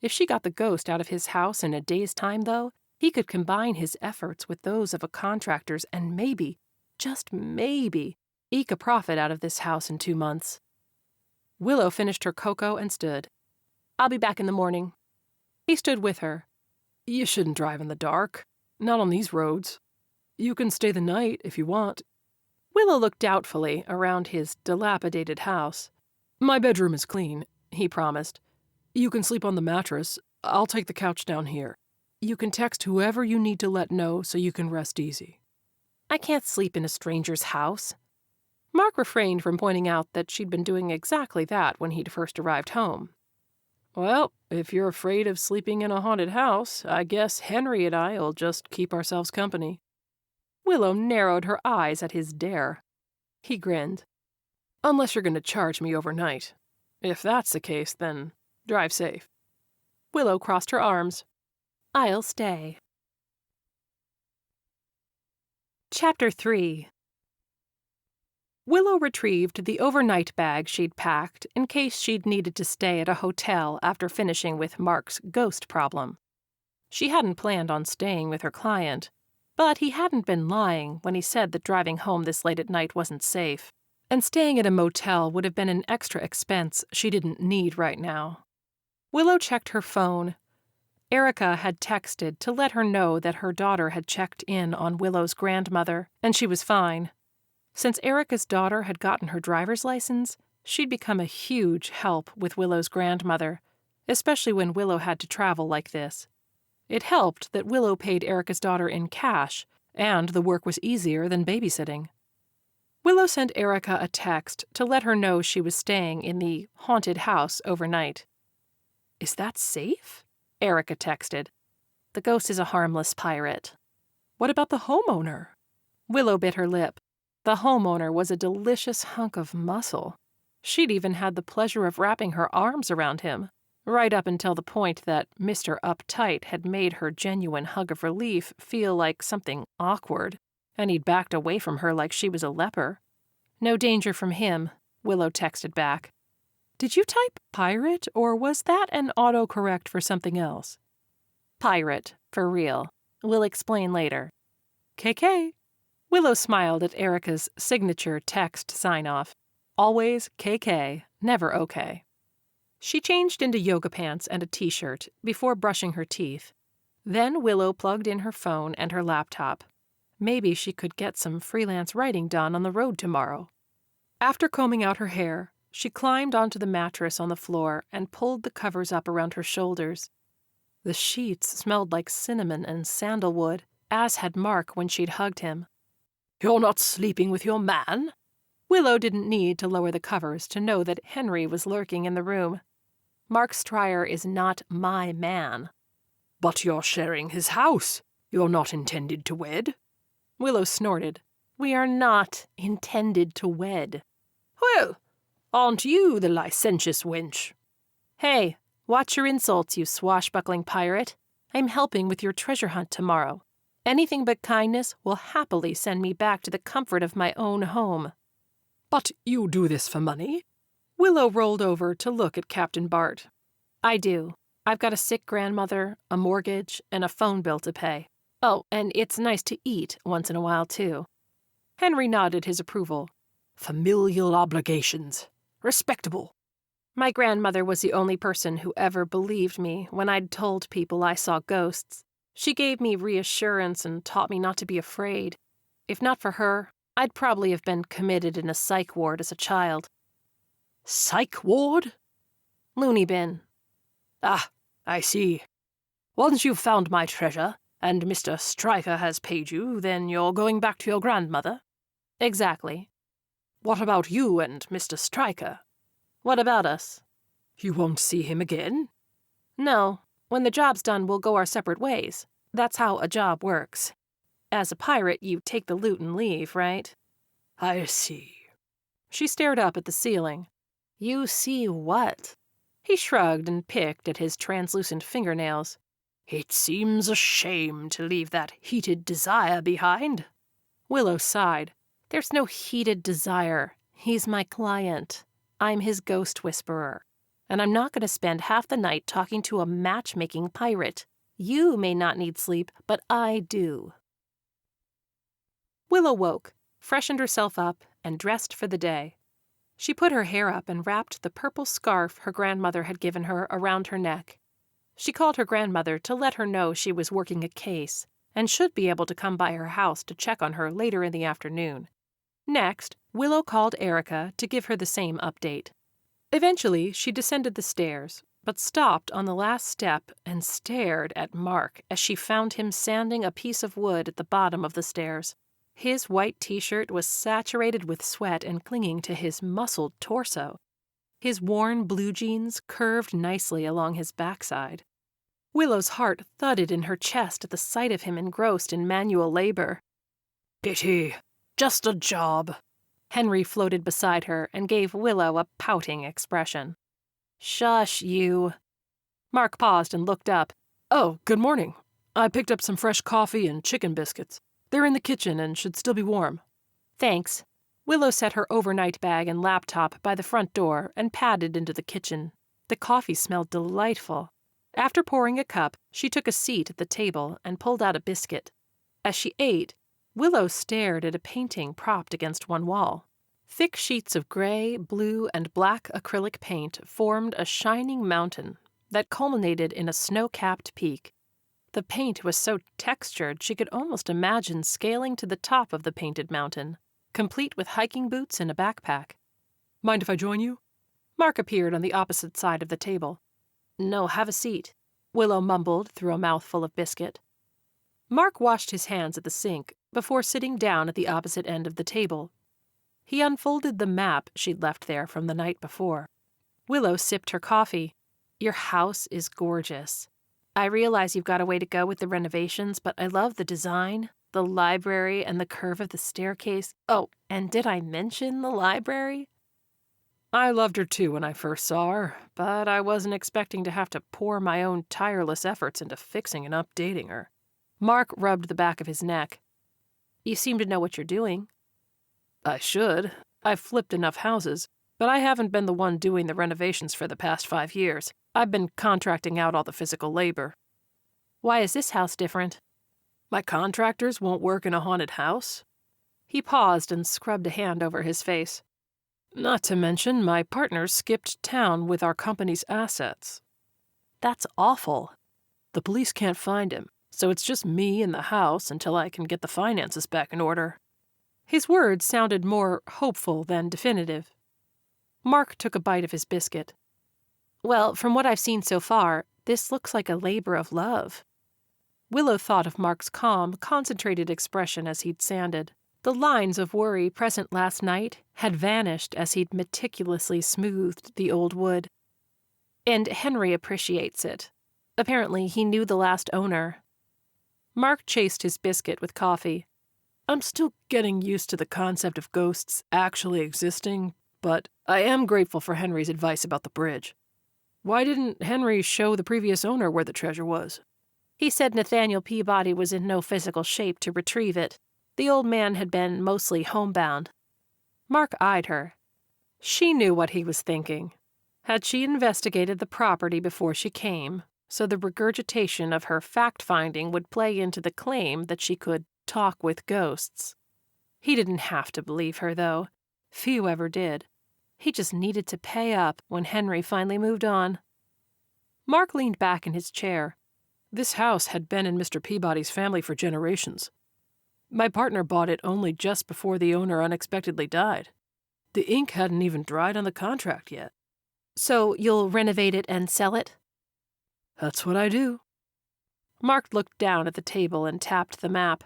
If she got the ghost out of his house in a day's time, though, he could combine his efforts with those of a contractor's and maybe, just maybe, eke a profit out of this house in 2 months. Willow finished her cocoa and stood. "I'll be back in the morning." He stood with her. You shouldn't drive in the dark. Not on these roads. You can stay the night if you want. Willow looked doubtfully around his dilapidated house. My bedroom is clean, he promised. You can sleep on the mattress. I'll take the couch down here. You can text whoever you need to let know so you can rest easy. "I can't sleep in a stranger's house." Mark refrained from pointing out that she'd been doing exactly that when he'd first arrived home. Well, if you're afraid of sleeping in a haunted house, I guess Henry and I'll just keep ourselves company. Willow narrowed her eyes at his dare. He grinned. Unless you're going to charge me overnight. If that's the case, then drive safe. Willow crossed her arms. I'll stay. Chapter 3. Willow retrieved the overnight bag she'd packed in case she'd needed to stay at a hotel after finishing with Mark's ghost problem. She hadn't planned on staying with her client, but he hadn't been lying when he said that driving home this late at night wasn't safe, and staying at a motel would have been an extra expense she didn't need right now. Willow checked her phone. Erica had texted to let her know that her daughter had checked in on Willow's grandmother, and she was fine. Since Erica's daughter had gotten her driver's license, she'd become a huge help with Willow's grandmother, especially when Willow had to travel like this. It helped that Willow paid Erica's daughter in cash, and the work was easier than babysitting. Willow sent Erica a text to let her know she was staying in the haunted house overnight. "Is that safe?" Erica texted. "The ghost is a harmless pirate." "What about the homeowner?" Willow bit her lip. The homeowner was a delicious hunk of muscle. She'd even had the pleasure of wrapping her arms around him, right up until the point that Mr. Uptight had made her genuine hug of relief feel like something awkward, and he'd backed away from her like she was a leper. "No danger from him," Willow texted back. "Did you type pirate, or was that an autocorrect for something else?" "Pirate, for real. We'll explain later." "KK." Willow smiled at Erica's signature text sign-off. Always KK, never OK. She changed into yoga pants and a t-shirt before brushing her teeth. Then Willow plugged in her phone and her laptop. Maybe she could get some freelance writing done on the road tomorrow. After combing out her hair, she climbed onto the mattress on the floor and pulled the covers up around her shoulders. The sheets smelled like cinnamon and sandalwood, as had Mark when she'd hugged him. "You're not sleeping with your man?" Willow didn't need to lower the covers to know that Henry was lurking in the room. Mark Stryker is not my man. "But you're sharing his house. You're not intended to wed." Willow snorted. "We are not intended to wed." "Well, aren't you the licentious wench?" "Hey, watch your insults, you swashbuckling pirate. I'm helping with your treasure hunt tomorrow. Anything but kindness will happily send me back to the comfort of my own home." "But you do this for money?" Willow rolled over to look at Captain Bart. "I do. I've got a sick grandmother, a mortgage, and a phone bill to pay. Oh, and it's nice to eat once in a while, too." Henry nodded his approval. "Familial obligations. Respectable." My grandmother was the only person who ever believed me when I'd told people I saw ghosts. She gave me reassurance and taught me not to be afraid. If not for her, I'd probably have been committed in a psych ward as a child. "Psych ward?" "Loony bin." "Ah, I see. Once you've found my treasure, and Mr. Stryker has paid you, then you're going back to your grandmother?" "Exactly." "What about you and Mr. Stryker?" "What about us?" "You won't see him again?" "No. When the job's done, we'll go our separate ways. That's how a job works. As a pirate, you take the loot and leave, right?" "I see." She stared up at the ceiling. "You see what?" He shrugged and picked at his translucent fingernails. "It seems a shame to leave that heated desire behind." Willow sighed. "There's no heated desire. He's my client. I'm his ghost whisperer. And I'm not going to spend half the night talking to a matchmaking pirate. You may not need sleep, but I do." Willow woke, freshened herself up, and dressed for the day. She put her hair up and wrapped the purple scarf her grandmother had given her around her neck. She called her grandmother to let her know she was working a case and should be able to come by her house to check on her later in the afternoon. Next, Willow called Erica to give her the same update. Eventually, she descended the stairs, but stopped on the last step and stared at Mark as she found him sanding a piece of wood at the bottom of the stairs. His white t-shirt was saturated with sweat and clinging to his muscled torso. His worn blue jeans curved nicely along his backside. Willow's heart thudded in her chest at the sight of him engrossed in manual labor. Pity. Just a job. Henry floated beside her and gave Willow a pouting expression. Shush, you. Mark paused and looked up. Oh, good morning. I picked up some fresh coffee and chicken biscuits. They're in the kitchen and should still be warm. Thanks. Willow set her overnight bag and laptop by the front door and padded into the kitchen. The coffee smelled delightful. After pouring a cup, she took a seat at the table and pulled out a biscuit. As she ate, Willow stared at a painting propped against one wall. Thick sheets of gray, blue, and black acrylic paint formed a shining mountain that culminated in a snow-capped peak. The paint was so textured she could almost imagine scaling to the top of the painted mountain, complete with hiking boots and a backpack. Mind if I join you? Mark appeared on the opposite side of the table. No, have a seat, Willow mumbled through a mouthful of biscuit. Mark washed his hands at the sink before sitting down at the opposite end of the table. He unfolded the map she'd left there from the night before. Willow sipped her coffee. Your house is gorgeous. I realize you've got a way to go with the renovations, but I love the design, the library, and the curve of the staircase. Oh, and did I mention the library? I loved her too when I first saw her, but I wasn't expecting to have to pour my own tireless efforts into fixing and updating her. Mark rubbed the back of his neck. You seem to know what you're doing. I should. I've flipped enough houses, but I haven't been the one doing the renovations for the past 5 years. I've been contracting out all the physical labor. Why is this house different? My contractors won't work in a haunted house. He paused and scrubbed a hand over his face. Not to mention, my partner skipped town with our company's assets. That's awful. The police can't find him, so it's just me in the house until I can get the finances back in order. His words sounded more hopeful than definitive. Mark took a bite of his biscuit. Well, from what I've seen so far, this looks like a labor of love. Willow thought of Mark's calm, concentrated expression as he'd sanded. The lines of worry present last night had vanished as he'd meticulously smoothed the old wood. And Henry appreciates it. Apparently, he knew the last owner. Mark chased his biscuit with coffee. I'm still getting used to the concept of ghosts actually existing, but I am grateful for Henry's advice about the bridge. Why didn't Henry show the previous owner where the treasure was? He said Nathaniel Peabody was in no physical shape to retrieve it. The old man had been mostly homebound. Mark eyed her. She knew what he was thinking. Had she investigated the property before she came, so the regurgitation of her fact-finding would play into the claim that she could talk with ghosts? He didn't have to believe her, though. Few ever did. He just needed to pay up when Henry finally moved on. Mark leaned back in his chair. This house had been in Mr. Peabody's family for generations. My partner bought it only just before the owner unexpectedly died. The ink hadn't even dried on the contract yet. So you'll renovate it and sell it? That's what I do. Mark looked down at the table and tapped the map.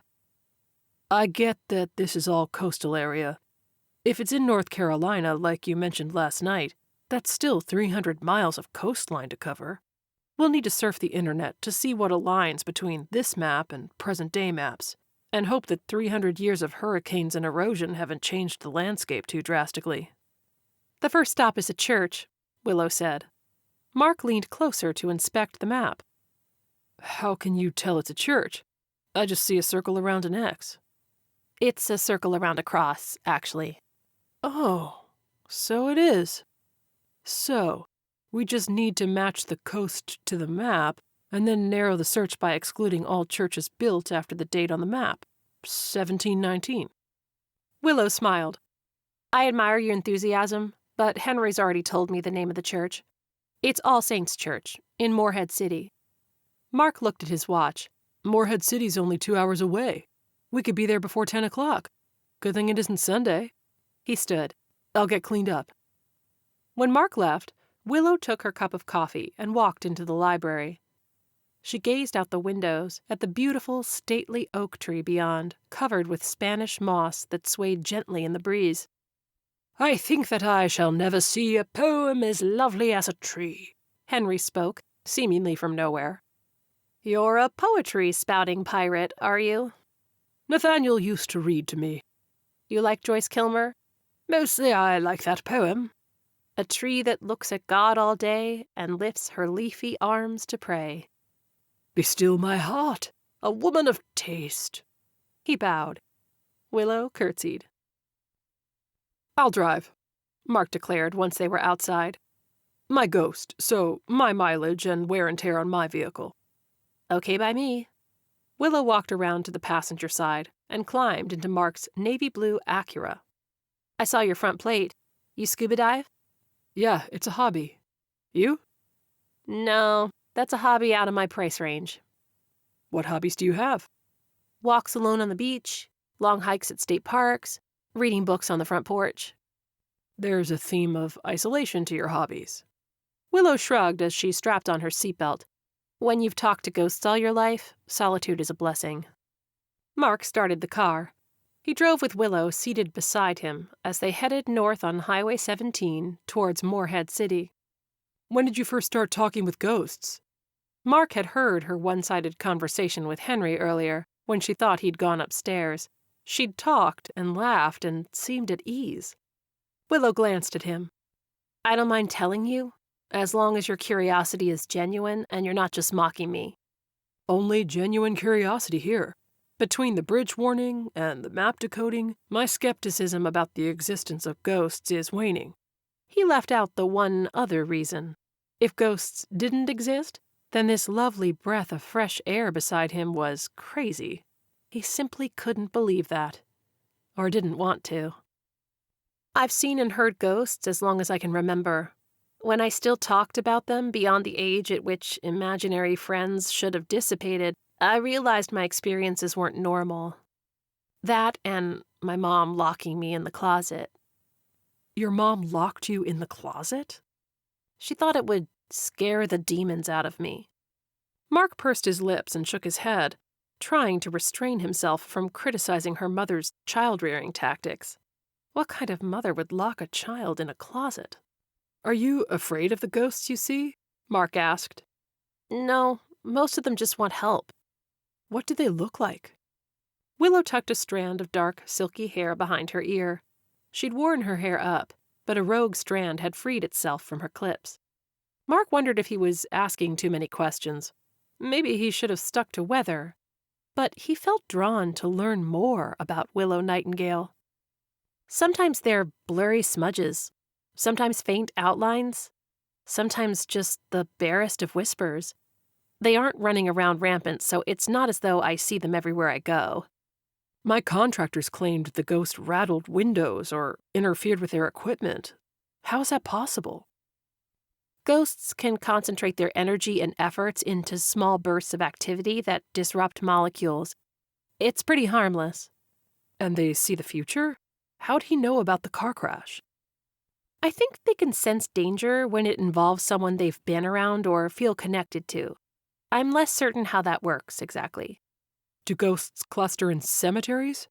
I get that this is all coastal area. If it's in North Carolina, like you mentioned last night, that's still 300 miles of coastline to cover. We'll need to surf the internet to see what aligns between this map and present-day maps, and hope that 300 years of hurricanes and erosion haven't changed the landscape too drastically. The first stop is a church, Willow said. Mark leaned closer to inspect the map. How can you tell it's a church? I just see a circle around an X. It's a circle around a cross, actually. Oh, so it is. So, we just need to match the coast to the map, and then narrow the search by excluding all churches built after the date on the map, 1719. Willow smiled. I admire your enthusiasm, but Henry's already told me the name of the church. It's All Saints Church, in Morehead City. Mark looked at his watch. Morehead City's only 2 hours away. We could be there before 10 o'clock. Good thing it isn't Sunday. He stood. I'll get cleaned up. When Mark left, Willow took her cup of coffee and walked into the library. She gazed out the windows at the beautiful, stately oak tree beyond, covered with Spanish moss that swayed gently in the breeze. I think that I shall never see a poem as lovely as a tree, Henry spoke, seemingly from nowhere. You're a poetry-spouting pirate, are you? Nathaniel used to read to me. You like Joyce Kilmer? Mostly I like that poem. A tree that looks at God all day and lifts her leafy arms to pray. Be still my heart, a woman of taste. He bowed. Willow curtsied. I'll drive, Mark declared once they were outside. My ghost, so my mileage and wear and tear on my vehicle. Okay by me. Willow walked around to the passenger side and climbed into Mark's navy blue Acura. I saw your front plate. You scuba dive? Yeah, it's a hobby. You? No, that's a hobby out of my price range. What hobbies do you have? Walks alone on the beach, long hikes at state parks, reading books on the front porch. There's a theme of isolation to your hobbies. Willow shrugged as she strapped on her seatbelt. When you've talked to ghosts all your life, solitude is a blessing. Mark started the car. He drove with Willow seated beside him as they headed north on Highway 17 towards Moorhead City. When did you first start talking with ghosts? Mark had heard her one-sided conversation with Henry earlier when she thought he'd gone upstairs. She'd talked and laughed and seemed at ease. Willow glanced at him. I don't mind telling you, as long as your curiosity is genuine and you're not just mocking me. Only genuine curiosity here. Between the bridge warning and the map decoding, my skepticism about the existence of ghosts is waning. He left out the one other reason. If ghosts didn't exist, then this lovely breath of fresh air beside him was crazy. He simply couldn't believe that. Or didn't want to. I've seen and heard ghosts as long as I can remember. When I still talked about them beyond the age at which imaginary friends should have dissipated, I realized my experiences weren't normal. That and my mom locking me in the closet. Your mom locked you in the closet? She thought it would scare the demons out of me. Mark pursed his lips and shook his head, trying to restrain himself from criticizing her mother's child-rearing tactics. What kind of mother would lock a child in a closet? Are you afraid of the ghosts you see? Mark asked. No, most of them just want help. What do they look like? Willow tucked a strand of dark, silky hair behind her ear. She'd worn her hair up, but a rogue strand had freed itself from her clips. Mark wondered if he was asking too many questions. Maybe he should have stuck to weather. But he felt drawn to learn more about Willow Nightingale. Sometimes they're blurry smudges, sometimes faint outlines, sometimes just the barest of whispers. They aren't running around rampant, so it's not as though I see them everywhere I go. My contractors claimed the ghost rattled windows or interfered with their equipment. How is that possible? Ghosts can concentrate their energy and efforts into small bursts of activity that disrupt molecules. It's pretty harmless. And they see the future? How'd he know about the car crash? I think they can sense danger when it involves someone they've been around or feel connected to. I'm less certain how that works exactly. Do ghosts cluster in cemeteries?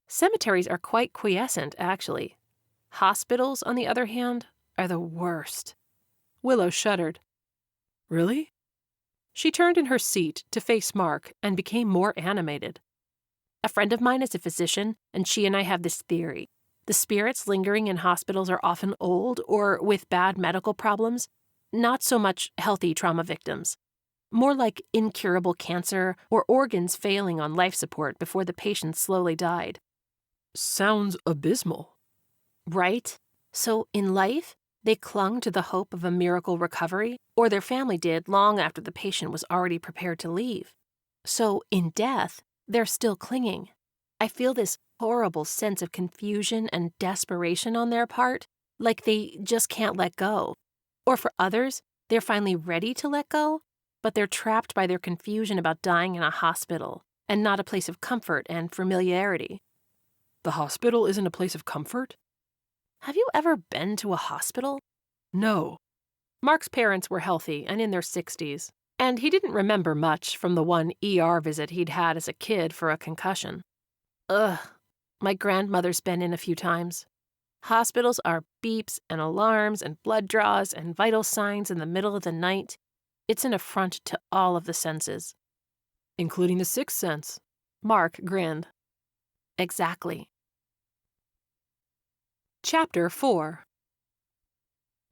Cemeteries are quite quiescent, actually. Hospitals, on the other hand, are the worst. Willow shuddered. Really? She turned in her seat to face Mark and became more animated. A friend of mine is a physician, and she and I have this theory. The spirits lingering in hospitals are often old or with bad medical problems, not so much healthy trauma victims. More like incurable cancer or organs failing on life support before the patient slowly died. Sounds abysmal. Right? So in life, they clung to the hope of a miracle recovery, or their family did long after the patient was already prepared to leave. So in death, they're still clinging. I feel this horrible sense of confusion and desperation on their part, like they just can't let go. Or for others, they're finally ready to let go, but they're trapped by their confusion about dying in a hospital, and not a place of comfort and familiarity. The hospital isn't a place of comfort? Have you ever been to a hospital? No. Mark's parents were healthy and in their 60s, and he didn't remember much from the one ER visit he'd had as a kid for a concussion. Ugh, my grandmother's been in a few times. Hospitals are beeps and alarms and blood draws and vital signs in the middle of the night. It's an affront to all of the senses. Including the sixth sense. Mark grinned. Exactly. Chapter 4.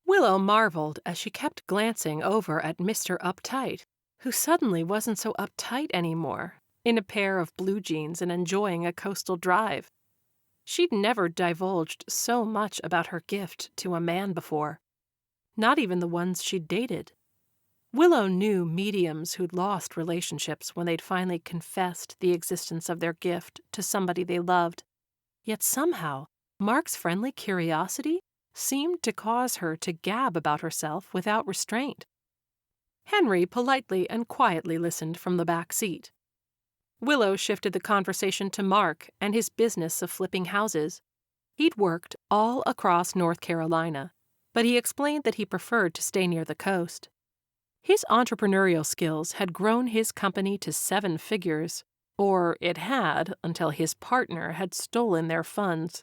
Willow marveled as she kept glancing over at Mr. Uptight, who suddenly wasn't so uptight anymore, in a pair of blue jeans and enjoying a coastal drive. She'd never divulged so much about her gift to a man before, not even the ones she'd dated. Willow knew mediums who'd lost relationships when they'd finally confessed the existence of their gift to somebody they loved. Yet somehow, Mark's friendly curiosity seemed to cause her to gab about herself without restraint. Henry politely and quietly listened from the back seat. Willow shifted the conversation to Mark and his business of flipping houses. He'd worked all across North Carolina, but he explained that he preferred to stay near the coast. His entrepreneurial skills had grown his company to 7 figures, or it had until his partner had stolen their funds.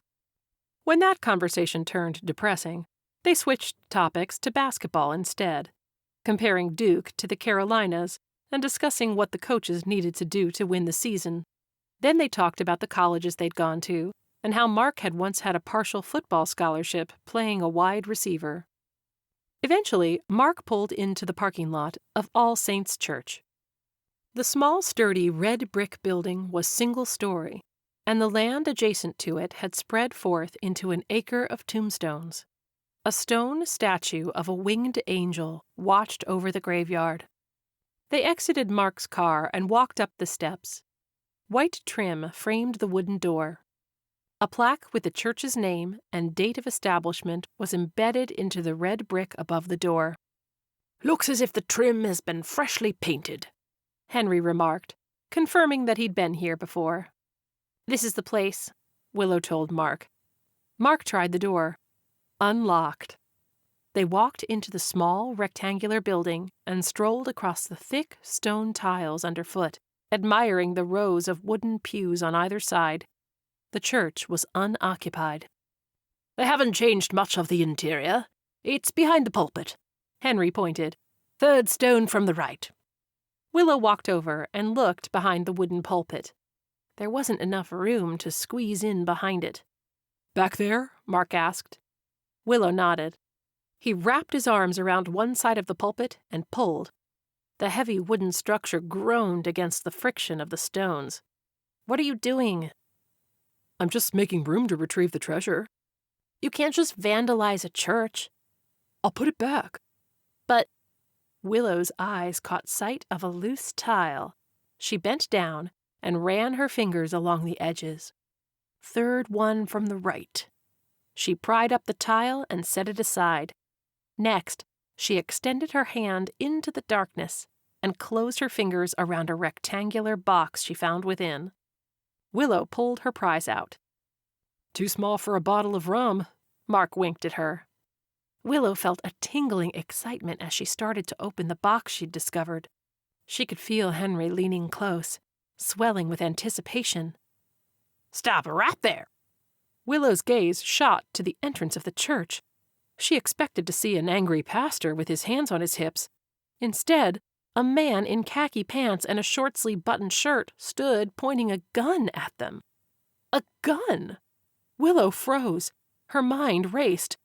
When that conversation turned depressing, they switched topics to basketball instead, comparing Duke to the Carolinas and discussing what the coaches needed to do to win the season. Then they talked about the colleges they'd gone to and how Mark had once had a partial football scholarship playing a wide receiver. Eventually, Mark pulled into the parking lot of All Saints Church. The small, sturdy red brick building was single-story, and the land adjacent to it had spread forth into an acre of tombstones. A stone statue of a winged angel watched over the graveyard. They exited Mark's car and walked up the steps. White trim framed the wooden door. A plaque with the church's name and date of establishment was embedded into the red brick above the door. "Looks as if the trim has been freshly painted," Henry remarked, confirming that he'd been here before. "This is the place," Willow told Mark. Mark tried the door. Unlocked. They walked into the small, rectangular building and strolled across the thick stone tiles underfoot, admiring the rows of wooden pews on either side. The church was unoccupied. "They haven't changed much of the interior. It's behind the pulpit," Henry pointed. "Third stone from the right." Willow walked over and looked behind the wooden pulpit. There wasn't enough room to squeeze in behind it. "Back there?" Mark asked. Willow nodded. He wrapped his arms around one side of the pulpit and pulled. The heavy wooden structure groaned against the friction of the stones. "What are you doing?" "I'm just making room to retrieve the treasure." "You can't just vandalize a church." "I'll put it back." "But—" Willow's eyes caught sight of a loose tile. She bent down and ran her fingers along the edges. "Third one from the right." She pried up the tile and set it aside. Next, she extended her hand into the darkness and closed her fingers around a rectangular box she found within. Willow pulled her prize out. "Too small for a bottle of rum." Mark winked at her. Willow felt a tingling excitement as she started to open the box she'd discovered. She could feel Henry leaning close, swelling with anticipation. "Stop right there." Willow's gaze shot to the entrance of the church. She expected to see an angry pastor with his hands on his hips. Instead, a man in khaki pants and a short-sleeved buttoned shirt stood pointing a gun at them. A gun! Willow froze. Her mind raced.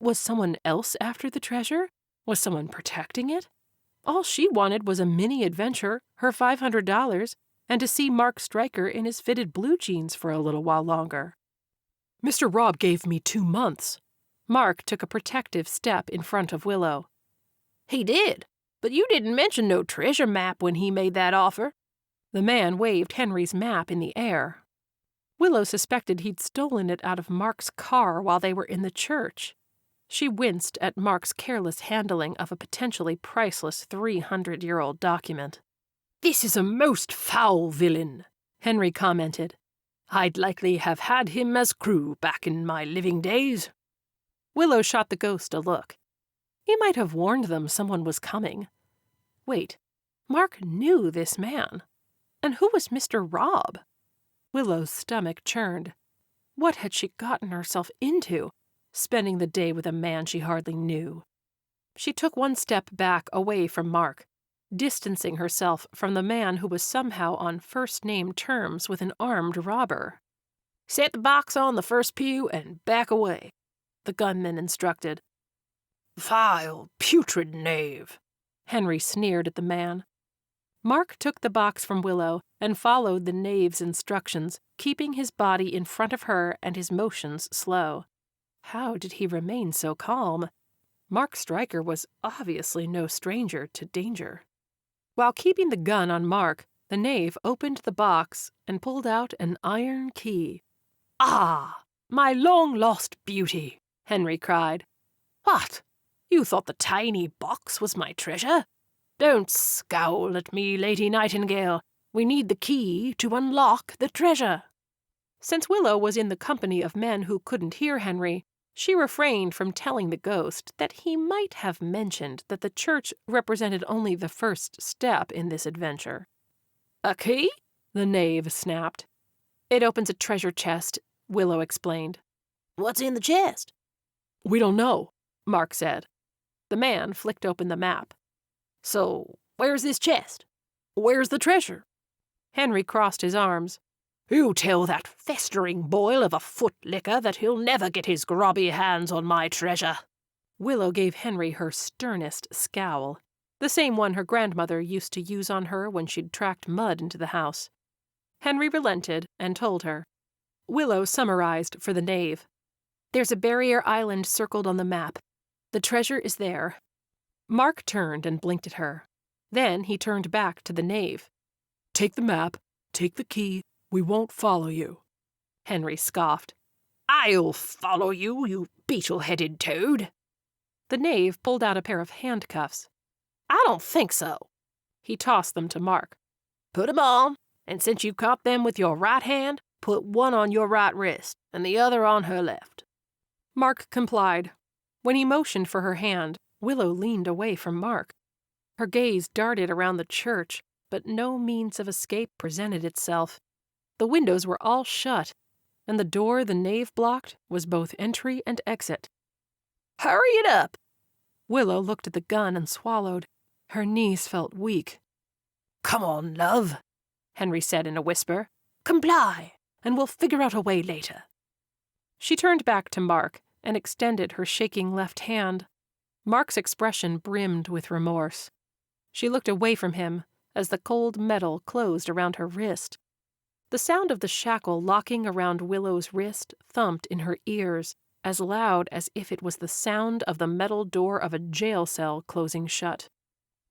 Was someone else after the treasure? Was someone protecting it? All she wanted was a mini-adventure, her $500, and to see Mark Stryker in his fitted blue jeans for a little while longer. "Mr. Robb gave me 2 months. Mark took a protective step in front of Willow. "He did, but you didn't mention no treasure map when he made that offer." The man waved Henry's map in the air. Willow suspected he'd stolen it out of Mark's car while they were in the church. She winced at Mark's careless handling of a potentially priceless 300-year-old document. "This is a most foul villain," Henry commented. "I'd likely have had him as crew back in my living days." Willow shot the ghost a look. He might have warned them someone was coming. Wait, Mark knew this man. And who was Mr. Robb? Willow's stomach churned. What had she gotten herself into? spending the day with a man she hardly knew. She took one step back away from Mark, distancing herself from the man who was somehow on first-name terms with an armed robber. "Set the box on the first pew and back away," the gunman instructed. "Vile, putrid knave," Henry sneered at the man. Mark took the box from Willow and followed the knave's instructions, keeping his body in front of her and his motions slow. How did he remain so calm? Mark Stryker was obviously no stranger to danger. While keeping the gun on Mark, the knave opened the box and pulled out an iron key. "Ah, my long-lost beauty," Henry cried. "What? You thought the tiny box was my treasure? Don't scowl at me, Lady Nightingale. We need the key to unlock the treasure." Since Willow was in the company of men who couldn't hear Henry, she refrained from telling the ghost that he might have mentioned that the church represented only the first step in this adventure. "A key?" the knave snapped. "It opens a treasure chest," Willow explained. "What's in the chest?" We don't know, Mark said. The man flicked open the map. "So, where's this chest? Where's the treasure?" Henry crossed his arms. "You tell that festering boil of a footlicker that he'll never get his grubby hands on my treasure." Willow gave Henry her sternest scowl, the same one her grandmother used to use on her when she'd tracked mud into the house. Henry relented and told her. Willow summarized for the knave. "There's a barrier island circled on the map. The treasure is there." Mark turned and blinked at her. Then he turned back to the knave. take the map, take the key, we won't follow you. Henry scoffed. "I'll follow you, you beetle-headed toad." The knave pulled out a pair of handcuffs. "I don't think so." He tossed them to Mark. "Put 'em on, and since you caught them with your right hand, put one on your right wrist and the other on her left." Mark complied. When he motioned for her hand, Willow leaned away from Mark. Her gaze darted around the church, but no means of escape presented itself. The windows were all shut, and the door the knave blocked was both entry and exit. "Hurry it up!" Willow looked at the gun and swallowed. Her knees felt weak. "Come on, love," Henry said in a whisper. "Comply, and we'll figure out a way later." She turned back to Mark and extended her shaking left hand. Mark's expression brimmed with remorse. She looked away from him as the cold metal closed around her wrist. The sound of the shackle locking around Willow's wrist thumped in her ears, as loud as if it was the sound of the metal door of a jail cell closing shut.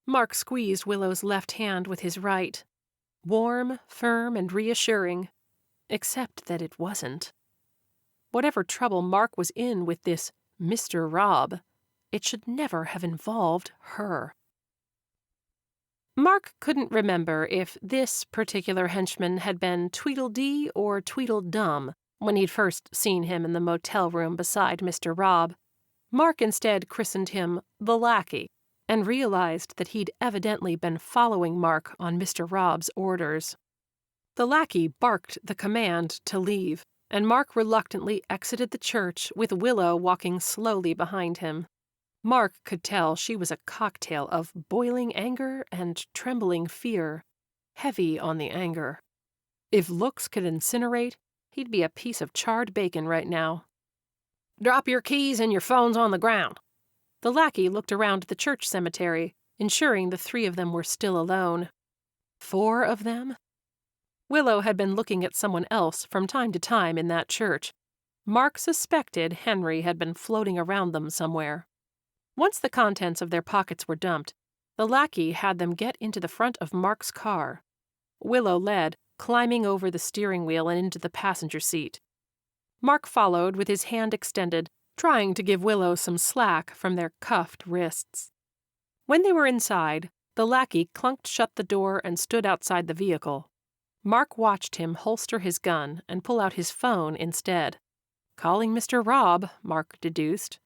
Mark squeezed Willow's left hand with his right. Warm, firm, and reassuring, except that it wasn't. Whatever trouble Mark was in with this Mr. Robb, it should never have involved her. Mark couldn't remember if this particular henchman had been Tweedledee or Tweedledum when he'd first seen him in the motel room beside Mr. Robb. Mark instead christened him the lackey, and realized that he'd evidently been following Mark on Mr. Robb's orders. The lackey barked the command to leave, and Mark reluctantly exited the church with Willow walking slowly behind him. Mark could tell she was a cocktail of boiling anger and trembling fear, heavy on the anger. If looks could incinerate, he'd be a piece of charred bacon right now. "Drop your keys and your phones on the ground." The lackey looked around the church cemetery, ensuring the 3 of them were still alone. 4 of them? Willow had been looking at someone else from time to time in that church. Mark suspected Henry had been floating around them somewhere. Once the contents of their pockets were dumped, the lackey had them get into the front of Mark's car. Willow led, climbing over the steering wheel and into the passenger seat. Mark followed with his hand extended, trying to give Willow some slack from their cuffed wrists. When they were inside, the lackey clunked shut the door and stood outside the vehicle. Mark watched him holster his gun and pull out his phone instead. Calling Mr. Robb, Mark deduced.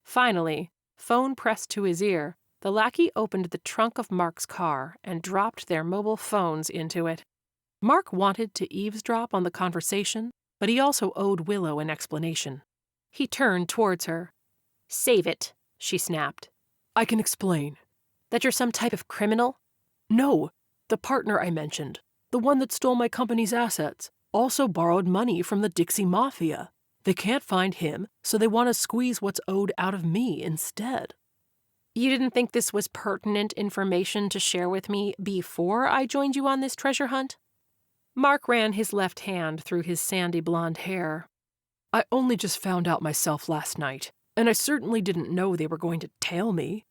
Finally, phone pressed to his ear, the lackey opened the trunk of Mark's car and dropped their mobile phones into it. Mark wanted to eavesdrop on the conversation, but he also owed Willow an explanation. He turned towards her. "Save it," she snapped. I can explain. "That you're some type of criminal?" No, the partner I mentioned, the one that stole my company's assets, also borrowed money from the Dixie Mafia. They can't find him, so they want to squeeze what's owed out of me instead. You didn't think this was pertinent information to share with me before I joined you on this treasure hunt? Mark ran his left hand through his sandy blonde hair. I only just found out myself last night, and I certainly didn't know they were going to tail me.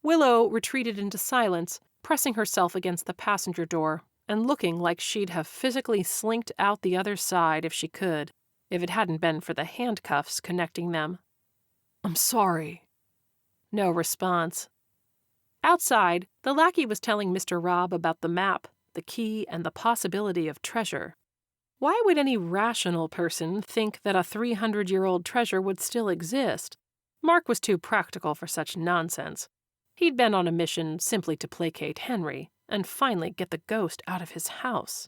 Willow retreated into silence, pressing herself against the passenger door and looking like she'd have physically slinked out the other side if she could, if it hadn't been for the handcuffs connecting them. I'm sorry. No response. Outside, the lackey was telling Mr. Robb about the map, the key, and the possibility of treasure. Why would any rational person think that a 300-year-old treasure would still exist? Mark was too practical for such nonsense. He'd been on a mission simply to placate Henry and finally get the ghost out of his house.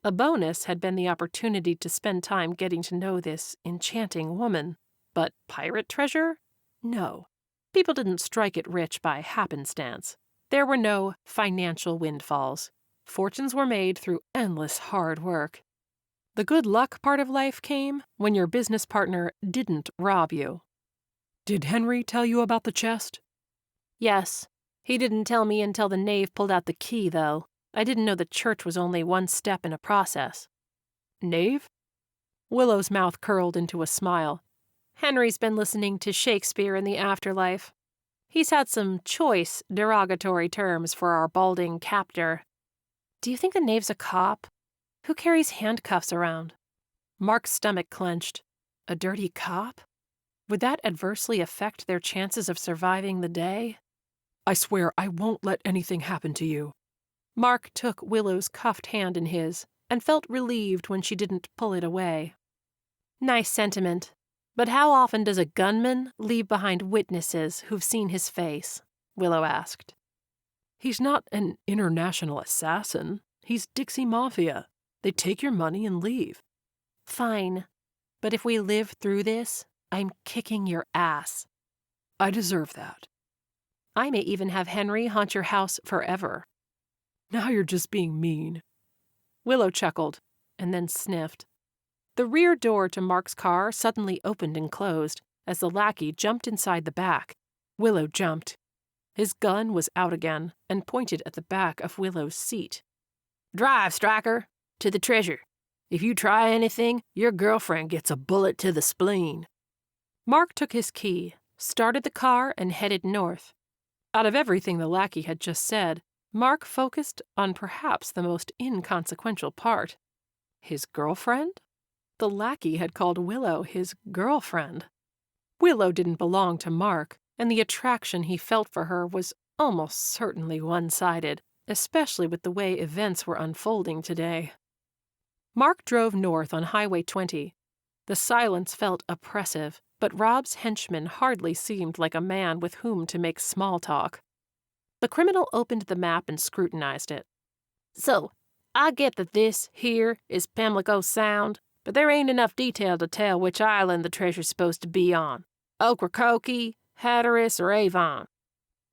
A bonus had been the opportunity to spend time getting to know this enchanting woman. But pirate treasure? No. People didn't strike it rich by happenstance. There were no financial windfalls. Fortunes were made through endless hard work. The good luck part of life came when your business partner didn't rob you. Did Henry tell you about the chest? Yes. He didn't tell me until the knave pulled out the key, though. I didn't know the church was only one step in a process. Knave? Willow's mouth curled into a smile. Henry's been listening to Shakespeare in the afterlife. He's had some choice, derogatory terms for our balding captor. Do you think the knave's a cop? Who carries handcuffs around? Mark's stomach clenched. A dirty cop? Would that adversely affect their chances of surviving the day? I swear I won't let anything happen to you. Mark took Willow's cuffed hand in his and felt relieved when she didn't pull it away. Nice sentiment. But how often does a gunman leave behind witnesses who've seen his face? Willow asked. He's not an international assassin. He's Dixie Mafia. They take your money and leave. Fine. But if we live through this, I'm kicking your ass. I deserve that. I may even have Henry haunt your house forever. Now you're just being mean. Willow chuckled, and then sniffed. The rear door to Mark's car suddenly opened and closed as the lackey jumped inside the back. Willow jumped. His gun was out again and pointed at the back of Willow's seat. "Drive, Stryker, to the treasure. If you try anything, your girlfriend gets a bullet to the spleen." Mark took his key, started the car, and headed north. Out of everything the lackey had just said, Mark focused on perhaps the most inconsequential part. His girlfriend? The lackey had called Willow his girlfriend. Willow didn't belong to Mark, and the attraction he felt for her was almost certainly one-sided, especially with the way events were unfolding today. Mark drove north on Highway 20. The silence felt oppressive, but Rob's henchman hardly seemed like a man with whom to make small talk. The criminal opened the map and scrutinized it. "So, I get that this here is Pamlico Sound, but there ain't enough detail to tell which island the treasure's supposed to be on. Ocracoke, Hatteras, or Avon."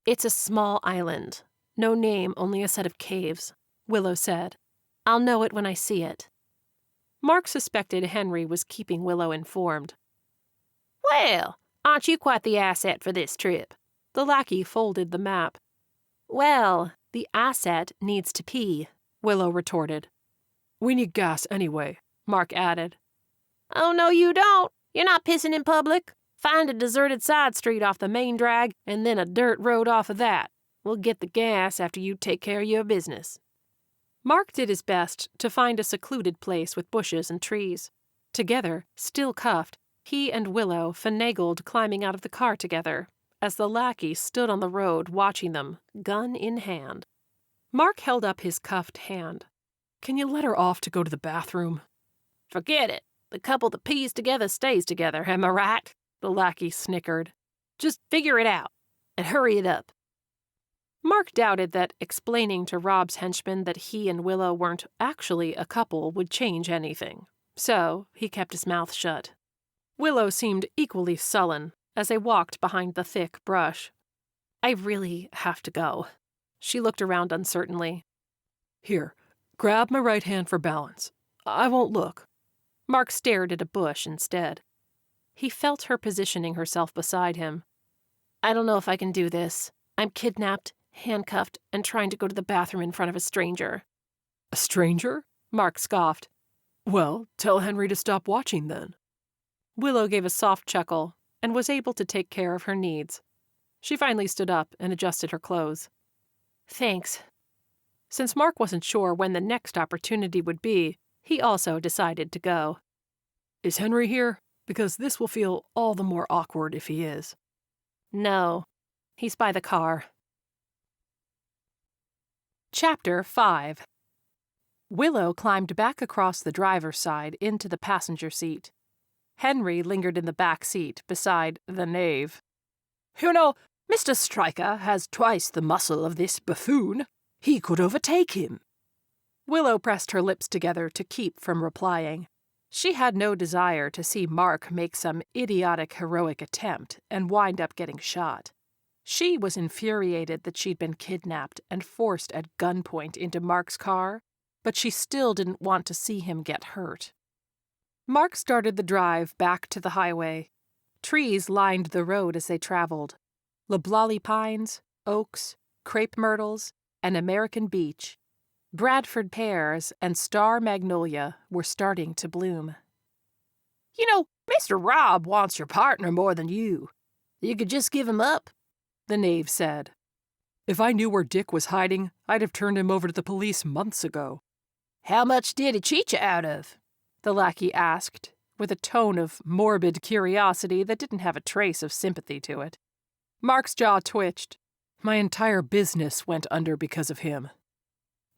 "It's a small island. No name, only a set of caves," Willow said. "I'll know it when I see it." Mark suspected Henry was keeping Willow informed. "Well, aren't you quite the asset for this trip?" The lackey folded the map. "Well, the asset needs to pee," Willow retorted. "We need gas anyway," Mark added. "Oh, no, you don't. You're not pissing in public. Find a deserted side street off the main drag, and then a dirt road off of that. We'll get the gas after you take care of your business." Mark did his best to find a secluded place with bushes and trees. Together, still cuffed, he and Willow finagled climbing out of the car together, as the lackey stood on the road watching them, gun in hand. Mark held up his cuffed hand. "Can you let her off to go to the bathroom?" "Forget it. The couple that pees together stays together, am I right?" The lackey snickered. "Just figure it out, and hurry it up." Mark doubted that explaining to Rob's henchman that he and Willow weren't actually a couple would change anything, so he kept his mouth shut. Willow seemed equally sullen as they walked behind the thick brush. I really have to go. She looked around uncertainly. Here, grab my right hand for balance. I won't look. Mark stared at a bush instead. He felt her positioning herself beside him. I don't know if I can do this. I'm kidnapped, handcuffed, and trying to go to the bathroom in front of a stranger. A stranger? Mark scoffed. Well, tell Henry to stop watching then. Willow gave a soft chuckle and was able to take care of her needs. She finally stood up and adjusted her clothes. Thanks. Since Mark wasn't sure when the next opportunity would be, he also decided to go. Is Henry here? Because this will feel all the more awkward if he is. No, he's by the car. Chapter 5. Willow climbed back across the driver's side into the passenger seat. Henry lingered in the back seat beside the knave. You know, Mr. Stryker has twice the muscle of this buffoon. He could overtake him. Willow pressed her lips together to keep from replying. She had no desire to see Mark make some idiotic heroic attempt and wind up getting shot. She was infuriated that she'd been kidnapped and forced at gunpoint into Mark's car, but she still didn't want to see him get hurt. Mark started the drive back to the highway. Trees lined the road as they traveled. Loblolly pines, oaks, crepe myrtles, and American beech. Bradford pears and star magnolia were starting to bloom. You know, Mr. Robb wants your partner more than you. You could just give him up, the knave said. If I knew where Dick was hiding, I'd have turned him over to the police months ago. How much did he cheat you out of? The lackey asked, with a tone of morbid curiosity that didn't have a trace of sympathy to it. Mark's jaw twitched. My entire business went under because of him.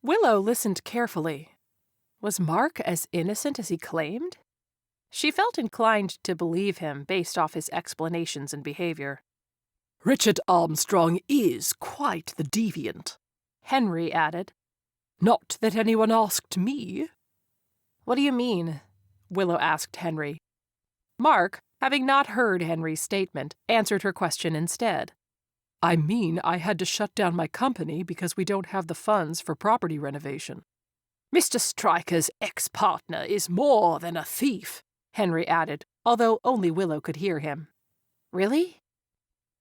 Willow listened carefully. Was Mark as innocent as he claimed? She felt inclined to believe him based off his explanations and behavior. Richard Armstrong is quite the deviant, Henry added. Not that anyone asked me. What do you mean? Willow asked Henry. Mark, having not heard Henry's statement, answered her question instead. I mean, I had to shut down my company because we don't have the funds for property renovation. Mr. Stryker's ex-partner is more than a thief, Henry added, although only Willow could hear him. Really?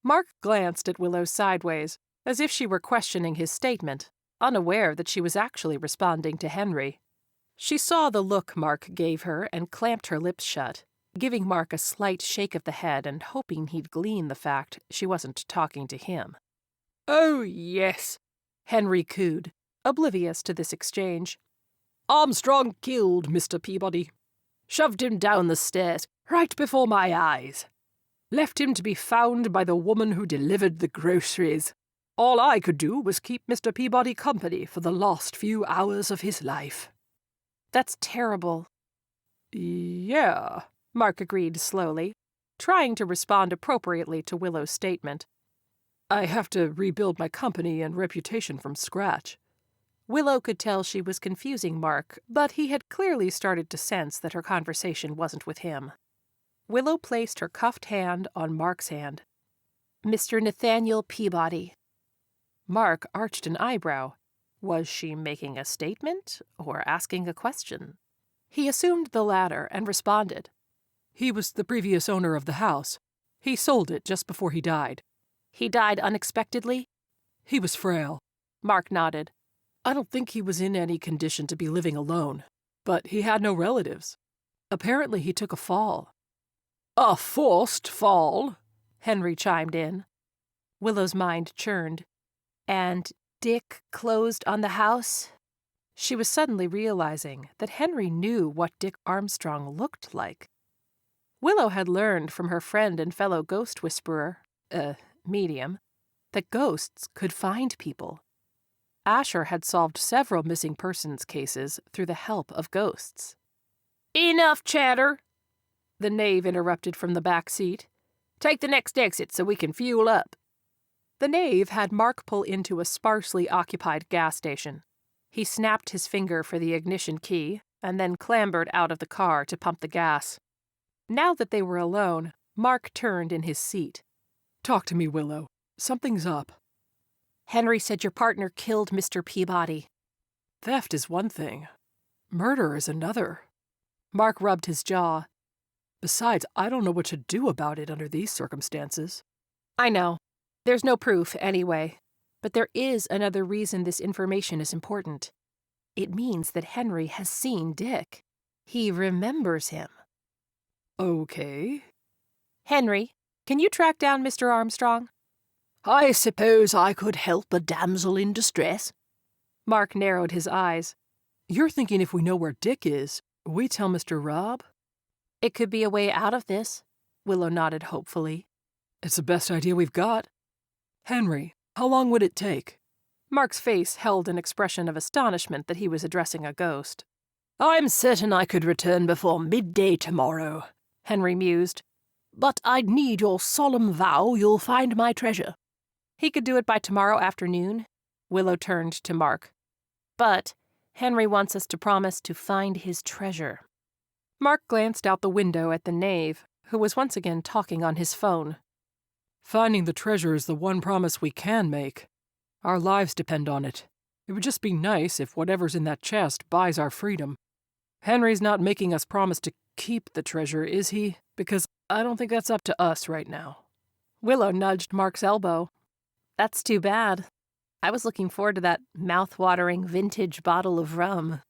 Mark glanced at Willow sideways, as if she were questioning his statement, unaware that she was actually responding to Henry. She saw the look Mark gave her and clamped her lips shut, giving Mark a slight shake of the head and hoping he'd glean the fact she wasn't talking to him. Oh, yes, Henry cooed, oblivious to this exchange. Armstrong killed Mr. Peabody. Shoved him down the stairs right before my eyes. Left him to be found by the woman who delivered the groceries. All I could do was keep Mr. Peabody company for the last few hours of his life. That's terrible. Yeah, Mark agreed slowly, trying to respond appropriately to Willow's statement. I have to rebuild my company and reputation from scratch. Willow could tell she was confusing Mark, but he had clearly started to sense that her conversation wasn't with him. Willow placed her cuffed hand on Mark's hand. Mr. Nathaniel Peabody. Mark arched an eyebrow. Was she making a statement or asking a question? He assumed the latter and responded. He was the previous owner of the house. He sold it just before he died. He died unexpectedly? He was frail. Mark nodded. I don't think he was in any condition to be living alone, but he had no relatives. Apparently he took a fall. A forced fall, Henry chimed in. Willow's mind churned. And Dick closed on the house? She was suddenly realizing that Henry knew what Dick Armstrong looked like. Willow had learned from her friend and fellow ghost whisperer, medium, that ghosts could find people. Asher had solved several missing persons cases through the help of ghosts. Enough chatter, the knave interrupted from the back seat. Take the next exit so we can fuel up. The knave had Mark pull into a sparsely occupied gas station. He snapped his finger for the ignition key and then clambered out of the car to pump the gas. Now that they were alone, Mark turned in his seat. Talk to me, Willow. Something's up. Henry said your partner killed Mr. Peabody. Theft is one thing. Murder is another. Mark rubbed his jaw. Besides, I don't know what to do about it under these circumstances. I know. There's no proof, anyway. But there is another reason this information is important. It means that Henry has seen Dick. He remembers him. Okay. Henry, can you track down Mr. Armstrong? I suppose I could help a damsel in distress. Mark narrowed his eyes. You're thinking if we know where Dick is, we tell Mr. Robb? It could be a way out of this, Willow nodded hopefully. It's the best idea we've got. Henry, how long would it take? Mark's face held an expression of astonishment that he was addressing a ghost. I'm certain I could return before midday tomorrow, Henry mused. But I'd need your solemn vow you'll find my treasure. He could do it by tomorrow afternoon. Willow turned to Mark. But Henry wants us to promise to find his treasure. Mark glanced out the window at the knave, who was once again talking on his phone. Finding the treasure is the one promise we can make. Our lives depend on it. It would just be nice if whatever's in that chest buys our freedom. Henry's not making us promise to keep the treasure, is he? Because I don't think that's up to us right now. Willow nudged Mark's elbow. That's too bad. I was looking forward to that mouth-watering vintage bottle of rum.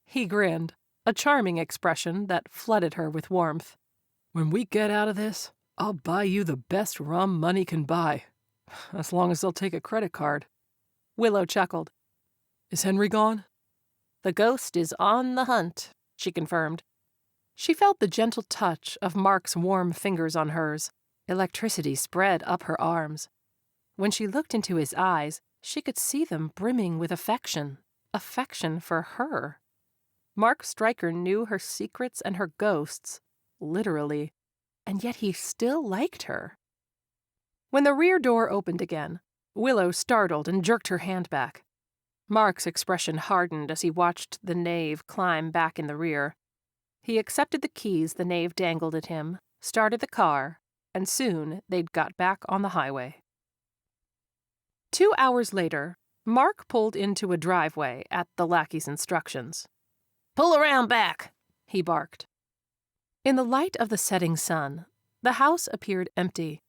He grinned, a charming expression that flooded her with warmth. When we get out of this, I'll buy you the best rum money can buy, as long as they'll take a credit card. Willow chuckled. Is Henry gone? The ghost is on the hunt, she confirmed. She felt the gentle touch of Mark's warm fingers on hers. Electricity spread up her arms. When she looked into his eyes, she could see them brimming with affection for her. Mark Stryker knew her secrets and her ghosts, literally, and yet he still liked her. When the rear door opened again, Willow startled and jerked her hand back. Mark's expression hardened as he watched the knave climb back in the rear. He accepted the keys the knave dangled at him, started the car, and soon they'd got back on the highway. 2 hours later, Mark pulled into a driveway at the lackey's instructions. Pull around back, he barked. In the light of the setting sun, the house appeared empty.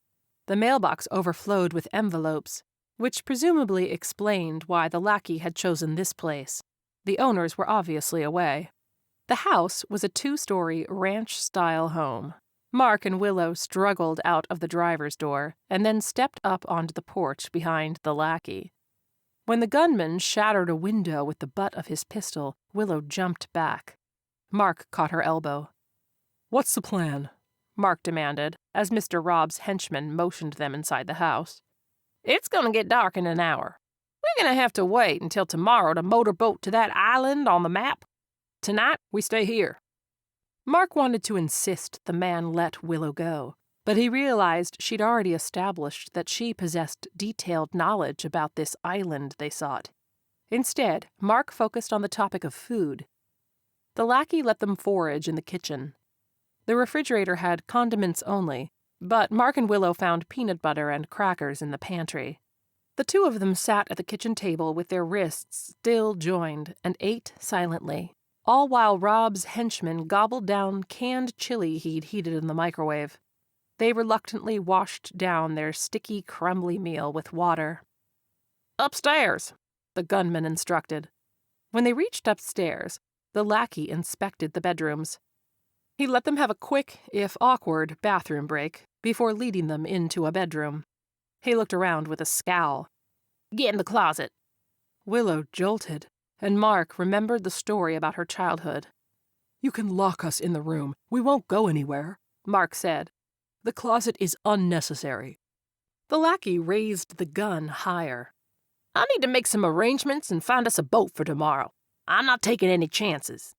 The mailbox overflowed with envelopes, which presumably explained why the lackey had chosen this place. The owners were obviously away. The house was a 2-story ranch-style home. Mark and Willow struggled out of the driver's door and then stepped up onto the porch behind the lackey. When the gunman shattered a window with the butt of his pistol, Willow jumped back. Mark caught her elbow. What's the plan? Mark demanded, as Mr. Robb's henchman motioned them inside the house. It's gonna get dark in an hour. We're gonna have to wait until tomorrow to motorboat to that island on the map. Tonight, we stay here. Mark wanted to insist the man let Willow go, but he realized she'd already established that she possessed detailed knowledge about this island they sought. Instead, Mark focused on the topic of food. The lackey let them forage in the kitchen. The refrigerator had condiments only, but Mark and Willow found peanut butter and crackers in the pantry. The two of them sat at the kitchen table with their wrists still joined and ate silently, all while Rob's henchman gobbled down canned chili he'd heated in the microwave. They reluctantly washed down their sticky, crumbly meal with water. Upstairs, the gunman instructed. When they reached upstairs, the lackey inspected the bedrooms. He let them have a quick, if awkward, bathroom break before leading them into a bedroom. He looked around with a scowl. Get in the closet. Willow jolted, and Mark remembered the story about her childhood. You can lock us in the room. We won't go anywhere, Mark said. The closet is unnecessary. The lackey raised the gun higher. I need to make some arrangements and find us a boat for tomorrow. I'm not taking any chances.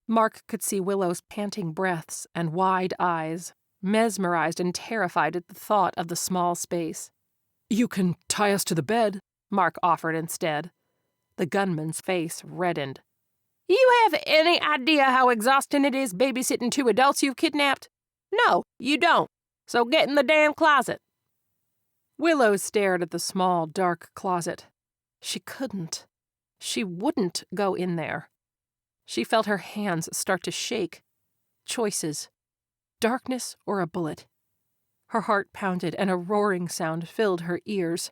Mark could see Willow's panting breaths and wide eyes, mesmerized and terrified at the thought of the small space. You can tie us to the bed, Mark offered instead. The gunman's face reddened. You have any idea how exhausting it is babysitting 2 adults you've kidnapped? No, you don't. So get in the damn closet. Willow stared at the small, dark closet. She couldn't. She wouldn't go in there. She felt her hands start to shake. Choices. Darkness or a bullet. Her heart pounded and a roaring sound filled her ears.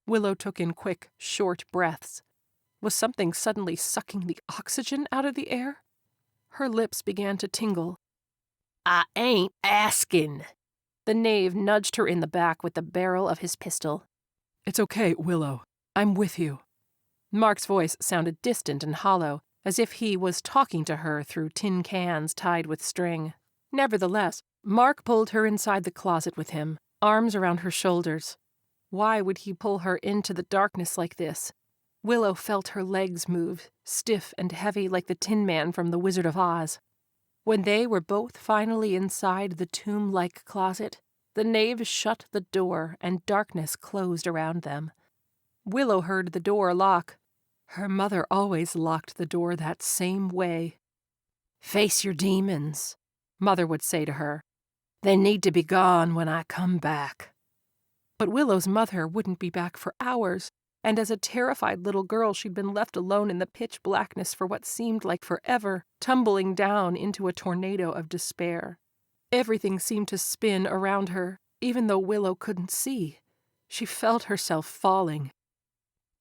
Willow took in quick, short breaths. Was something suddenly sucking the oxygen out of the air? Her lips began to tingle. I ain't asking. The knave nudged her in the back with the barrel of his pistol. It's okay, Willow. I'm with you. Mark's voice sounded distant and hollow, as if he was talking to her through tin cans tied with string. Nevertheless, Mark pulled her inside the closet with him, arms around her shoulders. Why would he pull her into the darkness like this? Willow felt her legs move, stiff and heavy like the Tin Man from The Wizard of Oz. When they were both finally inside the tomb-like closet, the knave shut the door and darkness closed around them. Willow heard the door lock. Her mother always locked the door that same way. "Face your demons," Mother would say to her. "They need to be gone when I come back." But Willow's mother wouldn't be back for hours, and as a terrified little girl she'd been left alone in the pitch blackness for what seemed like forever, tumbling down into a tornado of despair. Everything seemed to spin around her, even though Willow couldn't see. She felt herself falling.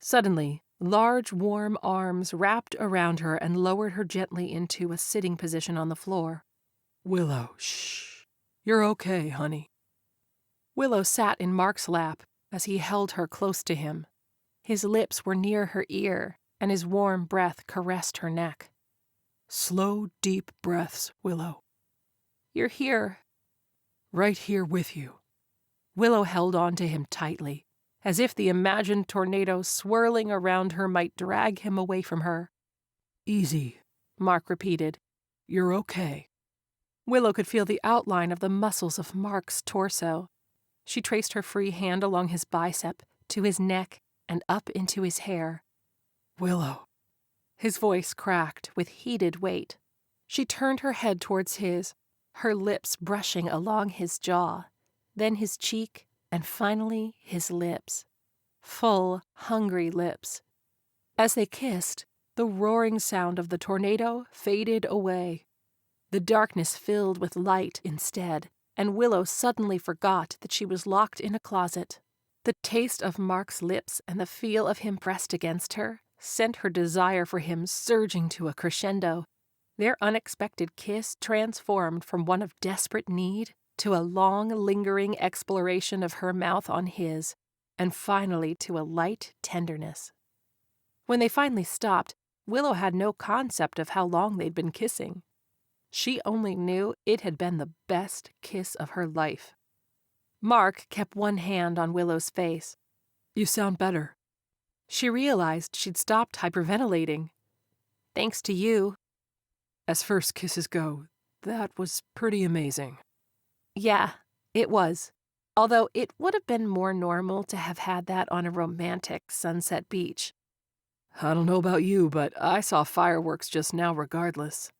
Suddenly, large, warm arms wrapped around her and lowered her gently into a sitting position on the floor. Willow, shh. You're okay, honey. Willow sat in Mark's lap as he held her close to him. His lips were near her ear, and his warm breath caressed her neck. Slow, deep breaths, Willow. "You're here." Right here with you. Willow held on to him tightly, as if the imagined tornado swirling around her might drag him away from her. Easy, Mark repeated. You're okay. Willow could feel the outline of the muscles of Mark's torso. She traced her free hand along his bicep, to his neck, and up into his hair. Willow. His voice cracked with heated weight. She turned her head towards his, her lips brushing along his jaw, then his cheek, and finally his lips. Full, hungry lips. As they kissed, the roaring sound of the tornado faded away. The darkness filled with light instead, and Willow suddenly forgot that she was locked in a closet. The taste of Mark's lips and the feel of him pressed against her sent her desire for him surging to a crescendo. Their unexpected kiss transformed from one of desperate need to a long, lingering exploration of her mouth on his, and finally to a light tenderness. When they finally stopped, Willow had no concept of how long they'd been kissing. She only knew it had been the best kiss of her life. Mark kept one hand on Willow's face. You sound better. She realized she'd stopped hyperventilating. Thanks to you. As first kisses go, that was pretty amazing. Yeah, it was. Although it would have been more normal to have had that on a romantic sunset beach. I don't know about you, but I saw fireworks just now regardless.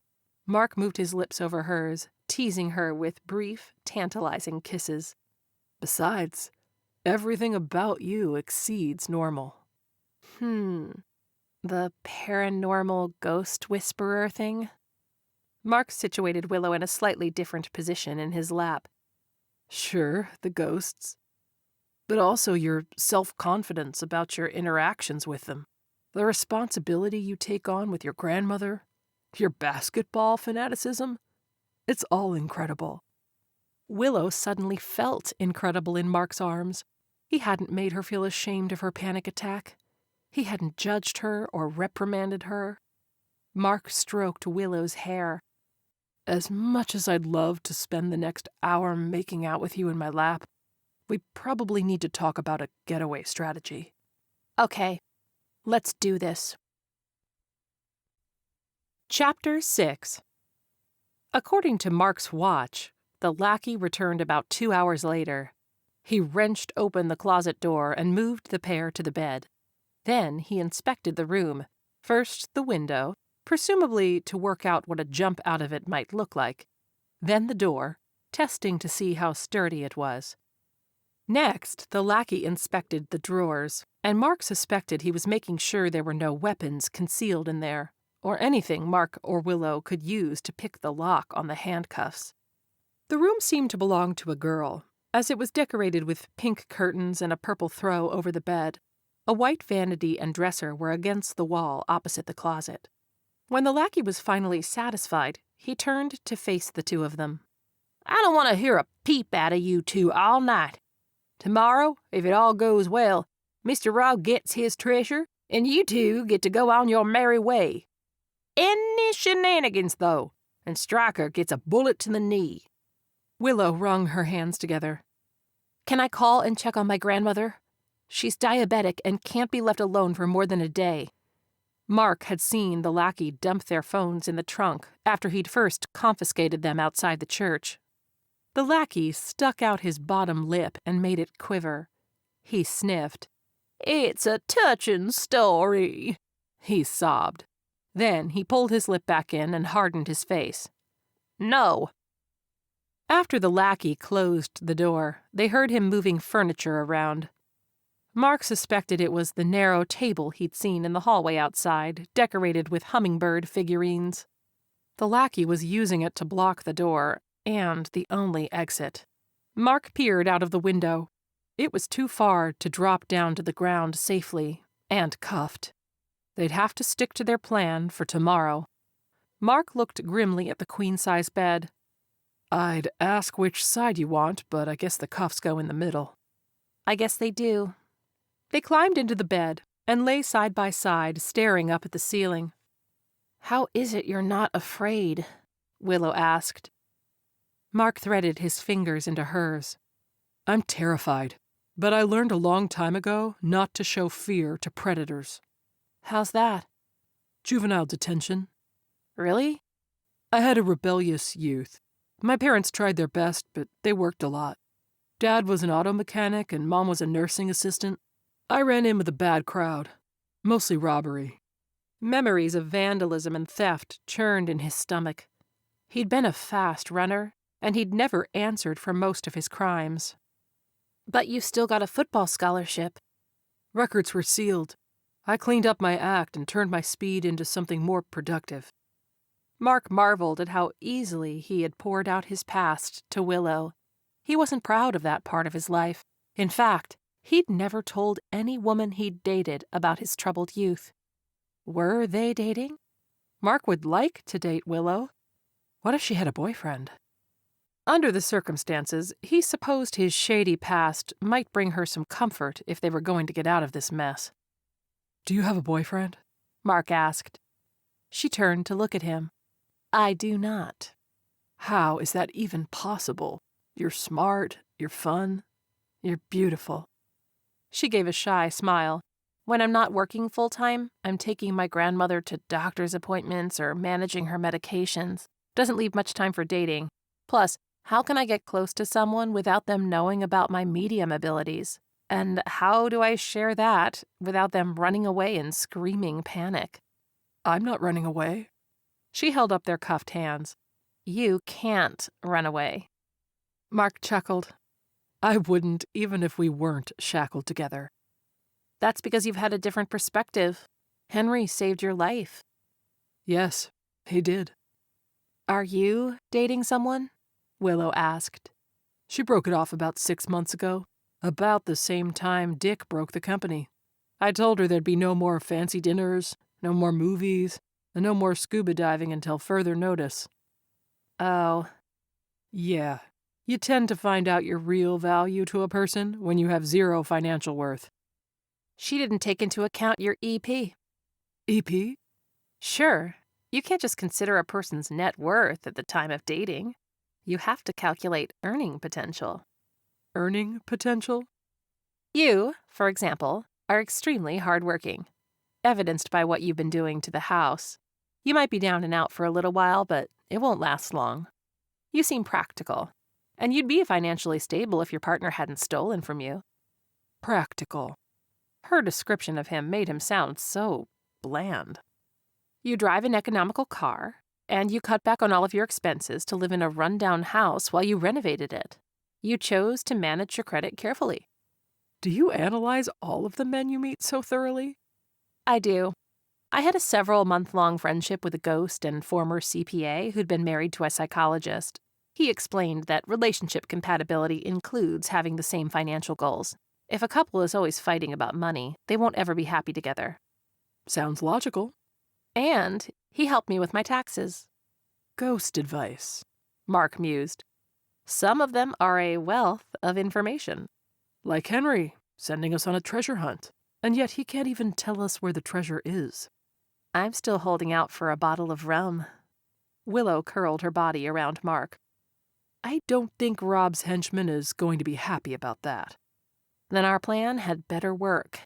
Mark moved his lips over hers, teasing her with brief, tantalizing kisses. Besides, everything about you exceeds normal. The paranormal ghost whisperer thing? Mark situated Willow in a slightly different position in his lap. Sure, the ghosts. But also your self-confidence about your interactions with them. The responsibility you take on with your grandmother. Your basketball fanaticism. It's all incredible. Willow suddenly felt incredible in Mark's arms. He hadn't made her feel ashamed of her panic attack. He hadn't judged her or reprimanded her. Mark stroked Willow's hair. As much as I'd love to spend the next hour making out with you in my lap, we probably need to talk about a getaway strategy. Okay, let's do this. Chapter 6. According to Mark's watch, the lackey returned about 2 hours later. He wrenched open the closet door and moved the pair to the bed. Then he inspected the room, first the window, presumably to work out what a jump out of it might look like, then the door, testing to see how sturdy it was. Next, the lackey inspected the drawers, and Mark suspected he was making sure there were no weapons concealed in there, or anything Mark or Willow could use to pick the lock on the handcuffs. The room seemed to belong to a girl, as it was decorated with pink curtains and a purple throw over the bed. A white vanity and dresser were against the wall opposite the closet. When the lackey was finally satisfied, he turned to face the two of them. I don't want to hear a peep out of you two all night. Tomorrow, if it all goes well, Mr. Rowe gets his treasure, and you two get to go on your merry way. Any shenanigans, though, and Stryker gets a bullet to the knee. Willow wrung her hands together. Can I call and check on my grandmother? She's diabetic and can't be left alone for more than a day. Mark had seen the lackey dump their phones in the trunk after he'd first confiscated them outside the church. The lackey stuck out his bottom lip and made it quiver. He sniffed. It's a touching story, he sobbed. Then he pulled his lip back in and hardened his face. No. After the lackey closed the door, they heard him moving furniture around. Mark suspected it was the narrow table he'd seen in the hallway outside, decorated with hummingbird figurines. The lackey was using it to block the door and the only exit. Mark peered out of the window. It was too far to drop down to the ground safely, and cuffed. They'd have to stick to their plan for tomorrow. Mark looked grimly at the queen-size bed. I'd ask which side you want, but I guess the cuffs go in the middle. I guess they do. They climbed into the bed and lay side by side, staring up at the ceiling. How is it you're not afraid? Willow asked. Mark threaded his fingers into hers. I'm terrified, but I learned a long time ago not to show fear to predators. How's that? Juvenile detention. Really? I had a rebellious youth. My parents tried their best, but they worked a lot. Dad was an auto mechanic and Mom was a nursing assistant. I ran in with a bad crowd, mostly robbery. Memories of vandalism and theft churned in his stomach. He'd been a fast runner, and he'd never answered for most of his crimes. But you still got a football scholarship. Records were sealed. I cleaned up my act and turned my speed into something more productive. Mark marveled at how easily he had poured out his past to Willow. He wasn't proud of that part of his life. In fact, he'd never told any woman he'd dated about his troubled youth. Were they dating? Mark would like to date Willow. What if she had a boyfriend? Under the circumstances, he supposed his shady past might bring her some comfort if they were going to get out of this mess. Do you have a boyfriend? Mark asked. She turned to look at him. I do not. How is that even possible? You're smart, you're fun, you're beautiful. She gave a shy smile. When I'm not working full-time, I'm taking my grandmother to doctor's appointments or managing her medications. Doesn't leave much time for dating. Plus, how can I get close to someone without them knowing about my medium abilities? And how do I share that without them running away in screaming panic? I'm not running away. She held up their cuffed hands. You can't run away. Mark chuckled. I wouldn't, even if we weren't shackled together. That's because you've had a different perspective. Henry saved your life. Yes, he did. Are you dating someone? Willow asked. She broke it off about 6 months ago, about the same time Dick broke the company. I told her there'd be no more fancy dinners, no more movies, and no more scuba diving until further notice. Oh. Yeah. You tend to find out your real value to a person when you have zero financial worth. She didn't take into account your EP. EP? Sure. You can't just consider a person's net worth at the time of dating. You have to calculate earning potential. Earning potential? You, for example, are extremely hardworking, evidenced by what you've been doing to the house. You might be down and out for a little while, but it won't last long. You seem practical, and you'd be financially stable if your partner hadn't stolen from you. Practical. Her description of him made him sound so bland. You drive an economical car, And you cut back on all of your expenses to live in a rundown house while you renovated it. You chose to manage your credit carefully. Do you analyze all of the men you meet so thoroughly? I do. I had a several-month-long friendship with a ghost and former CPA who'd been married to a psychologist. He explained that relationship compatibility includes having the same financial goals. If a couple is always fighting about money, they won't ever be happy together. Sounds logical. And he helped me with my taxes. Ghost advice, Mark mused. Some of them are a wealth of information. like Henry, sending us on a treasure hunt, and yet he can't even tell us where the treasure is. I'm still holding out for a bottle of rum. Willow curled her body around Mark. I don't think Rob's henchman is going to be happy about that. Then our plan had better work.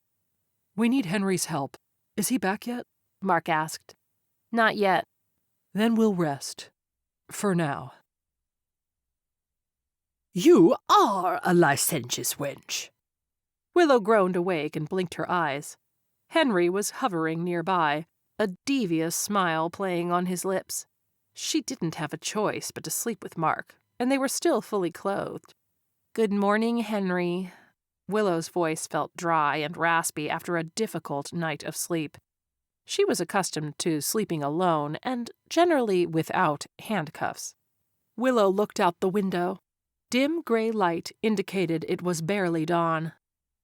We need Henry's help. Is he back yet? Mark asked. Not yet. Then we'll rest. For now. You are a licentious wench. Willow groaned awake and blinked her eyes. Henry was hovering nearby, a devious smile playing on his lips. She didn't have a choice but to sleep with Mark, and they were still fully clothed. Good morning, Henry. Willow's voice felt dry and raspy after a difficult night of sleep. She was accustomed to sleeping alone and generally without handcuffs. Willow looked out the window. Dim gray light indicated it was barely dawn.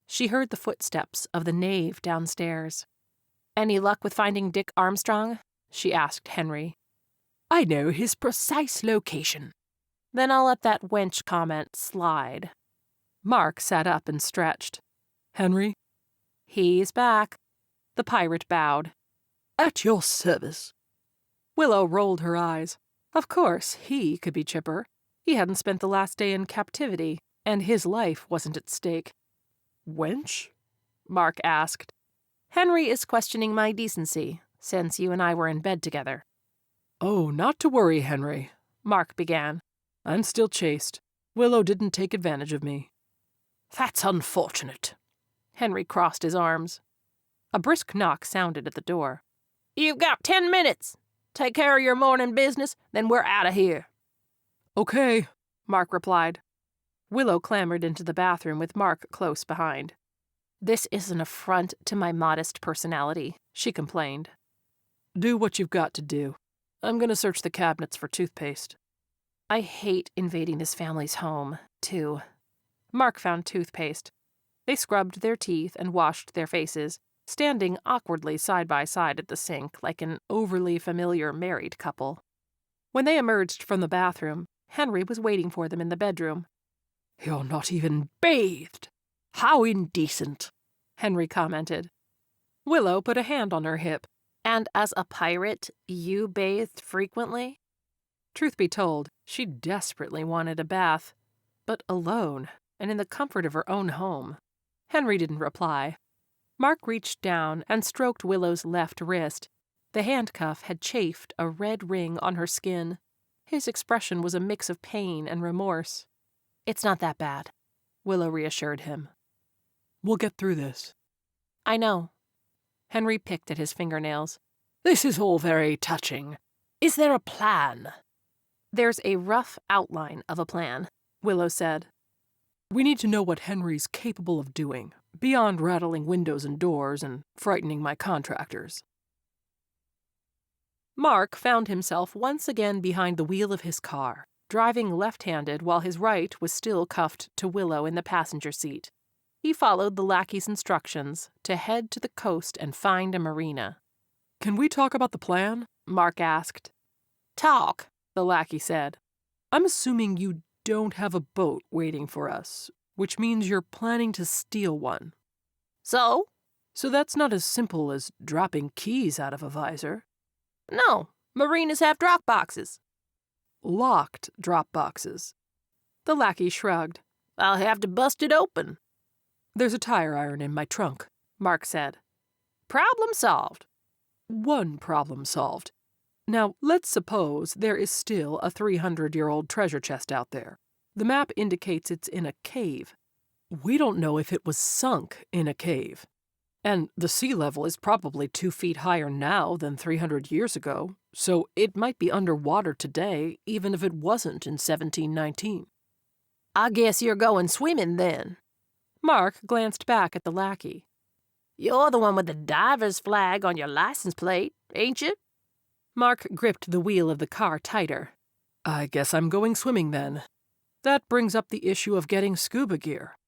She heard the footsteps of the knave downstairs. Any luck with finding Dick Armstrong? She asked Henry. I know his precise location. Then I'll let that wench comment slide. Mark sat up and stretched. Henry? He's back. The pirate bowed. At your service. Willow rolled her eyes. Of course, he could be chipper. He hadn't spent the last day in captivity, and his life wasn't at stake. Wench? Mark asked. Henry is questioning my decency, since you and I were in bed together. Oh, not to worry, Henry, Mark began. I'm still chaste. Willow didn't take advantage of me. That's unfortunate. Henry crossed his arms. A brisk knock sounded at the door. You've got 10 minutes. Take care of your morning business, then we're out of here. Okay, Mark replied. Willow clambered into the bathroom with Mark close behind. This is an affront to my modest personality, she complained. Do what you've got to do. I'm going to search the cabinets for toothpaste. I hate invading this family's home, too. Mark found toothpaste. They scrubbed their teeth and washed their faces, standing awkwardly side by side at the sink like an overly familiar married couple. When they emerged from the bathroom, Henry was waiting for them in the bedroom. You're not even bathed. How indecent, Henry commented. Willow put a hand on her hip. And as a pirate, you bathed frequently? Truth be told, she desperately wanted a bath, but alone and in the comfort of her own home. Henry didn't reply. Mark reached down and stroked Willow's left wrist. The handcuff had chafed a red ring on her skin. His expression was a mix of pain and remorse. It's not that bad, Willow reassured him. We'll get through this. I know. Henry picked at his fingernails. This is all very touching. Is there a plan? There's a rough outline of a plan, Willow said. We need to know what Henry's capable of doing, beyond rattling windows and doors and frightening my contractors. Mark found himself once again behind the wheel of his car, driving left-handed while his right was still cuffed to Willow in the passenger seat. He followed the lackey's instructions to head to the coast and find a marina. Can we talk about the plan? Mark asked. Talk, the lackey said. I'm assuming you don't have a boat waiting for us, which means you're planning to steal one. So? So that's not as simple as dropping keys out of a visor. No, marinas have drop boxes. Locked drop boxes. The lackey shrugged. I'll have to bust it open. There's a tire iron in my trunk, Mark said. Problem solved. One problem solved. Now, let's suppose there is still a 300-year-old treasure chest out there. The map indicates it's in a cave. We don't know if it was sunk in a cave. And the sea level is probably 2 feet higher now than 300 years ago, so it might be underwater today, even if it wasn't in 1719. I guess you're going swimming then. Mark glanced back at the lackey. You're the one with the diver's flag on your license plate, ain't you? Mark gripped the wheel of the car tighter. I guess I'm going swimming then. That brings up the issue of getting scuba gear.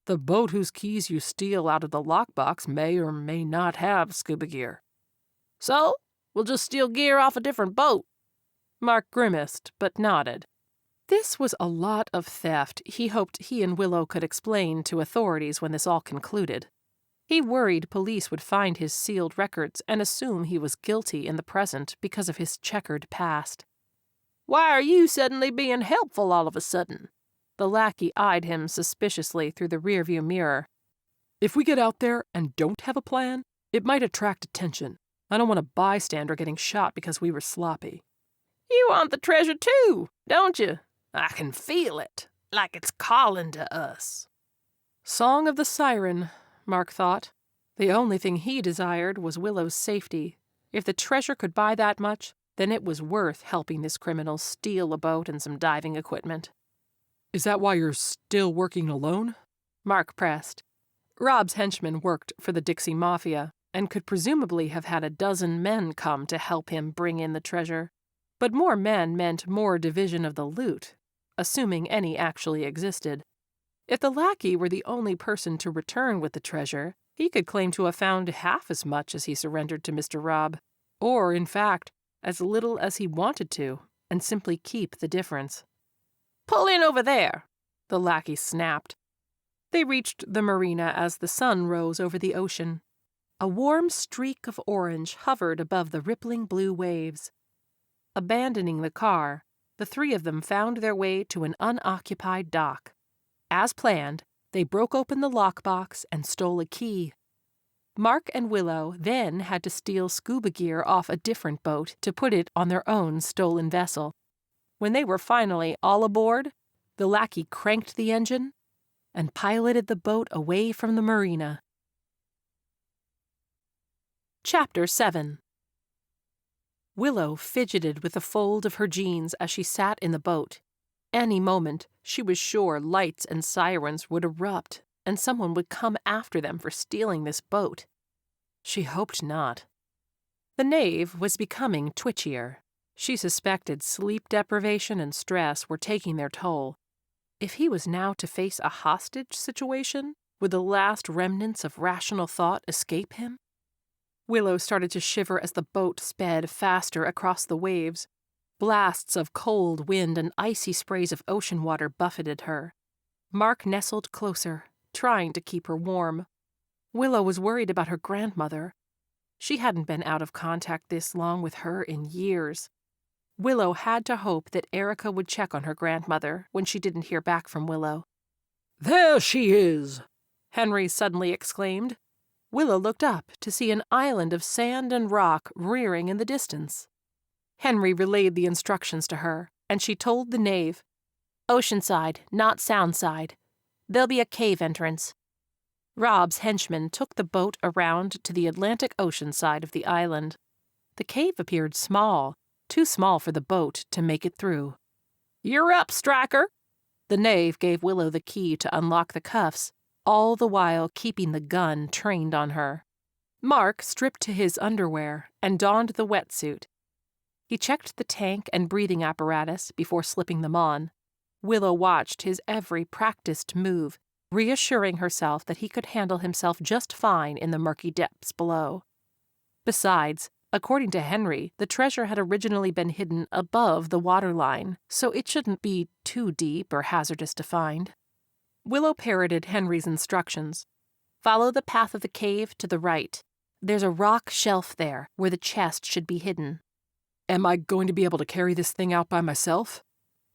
The boat whose keys you steal out of the lockbox may or may not have scuba gear. So, we'll just steal gear off a different boat. Mark grimaced, but nodded. This was a lot of theft he hoped he and Willow could explain to authorities when this all concluded. He worried police would find his sealed records and assume he was guilty in the present because of his checkered past. Why are you suddenly being helpful all of a sudden? The lackey eyed him suspiciously through the rearview mirror. If we get out there and don't have a plan, it might attract attention. I don't want a bystander getting shot because we were sloppy. You want the treasure too, don't you? I can feel it, like it's calling to us. Song of the siren, Mark thought. The only thing he desired was Willow's safety. If the treasure could buy that much, then it was worth helping this criminal steal a boat and some diving equipment. Is that why you're still working alone? Mark pressed. Rob's henchmen worked for the Dixie Mafia and could presumably have had a dozen men come to help him bring in the treasure. But more men meant more division of the loot, assuming any actually existed. If the lackey were the only person to return with the treasure, he could claim to have found half as much as he surrendered to Mr. Rob, or, in fact, as little as he wanted to, and simply keep the difference. Pull in over there, the lackey snapped. They reached the marina as the sun rose over the ocean. A warm streak of orange hovered above the rippling blue waves. Abandoning the car, the three of them found their way to an unoccupied dock. As planned, they broke open the lockbox and stole a key. Mark and Willow then had to steal scuba gear off a different boat to put it on their own stolen vessel. When they were finally all aboard, the lackey cranked the engine and piloted the boat away from the marina. Chapter 7. Willow fidgeted with the fold of her jeans as she sat in the boat. Any moment, she was sure lights and sirens would erupt, and someone would come after them for stealing this boat. She hoped not. The knave was becoming twitchier. She suspected sleep deprivation and stress were taking their toll. If he was now to face a hostage situation, would the last remnants of rational thought escape him? Willow started to shiver as the boat sped faster across the waves. Blasts of cold wind and icy sprays of ocean water buffeted her. Mark nestled closer, trying to keep her warm. Willow was worried about her grandmother. She hadn't been out of contact this long with her in years. Willow had to hope that Erica would check on her grandmother when she didn't hear back from Willow. There she is! Henry suddenly exclaimed. Willow looked up to see an island of sand and rock rearing in the distance. Henry relayed the instructions to her, and she told the knave, "Oceanside, not Soundside. There'll be a cave entrance." Rob's henchmen took the boat around to the Atlantic Ocean side of the island. The cave appeared small, too small for the boat to make it through. "You're up, Stryker." The knave gave Willow the key to unlock the cuffs, all the while keeping the gun trained on her. Mark stripped to his underwear and donned the wetsuit. He checked the tank and breathing apparatus before slipping them on. Willow watched his every practiced move, reassuring herself that he could handle himself just fine in the murky depths below. Besides, according to Henry, the treasure had originally been hidden above the waterline, so it shouldn't be too deep or hazardous to find. Willow parroted Henry's instructions. Follow the path of the cave to the right. There's a rock shelf there where the chest should be hidden. Am I going to be able to carry this thing out by myself?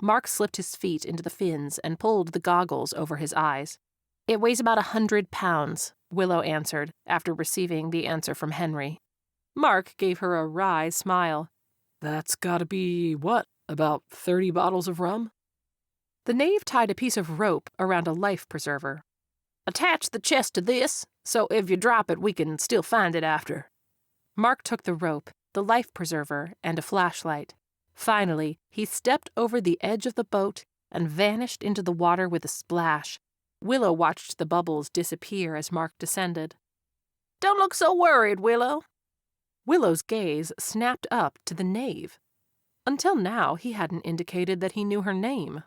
Mark slipped his feet into the fins and pulled the goggles over his eyes. It weighs about 100 pounds, Willow answered after receiving the answer from Henry. Mark gave her a wry smile. That's gotta be, what, about 30 bottles of rum? The knave tied a piece of rope around a life preserver. Attach the chest to this, so if you drop it, we can still find it after." Mark took the rope, the life preserver, and a flashlight. Finally, he stepped over the edge of the boat and vanished into the water with a splash. Willow watched the bubbles disappear as Mark descended. "Don't look so worried, Willow." Willow's gaze snapped up to the knave. Until now, he hadn't indicated that he knew her name.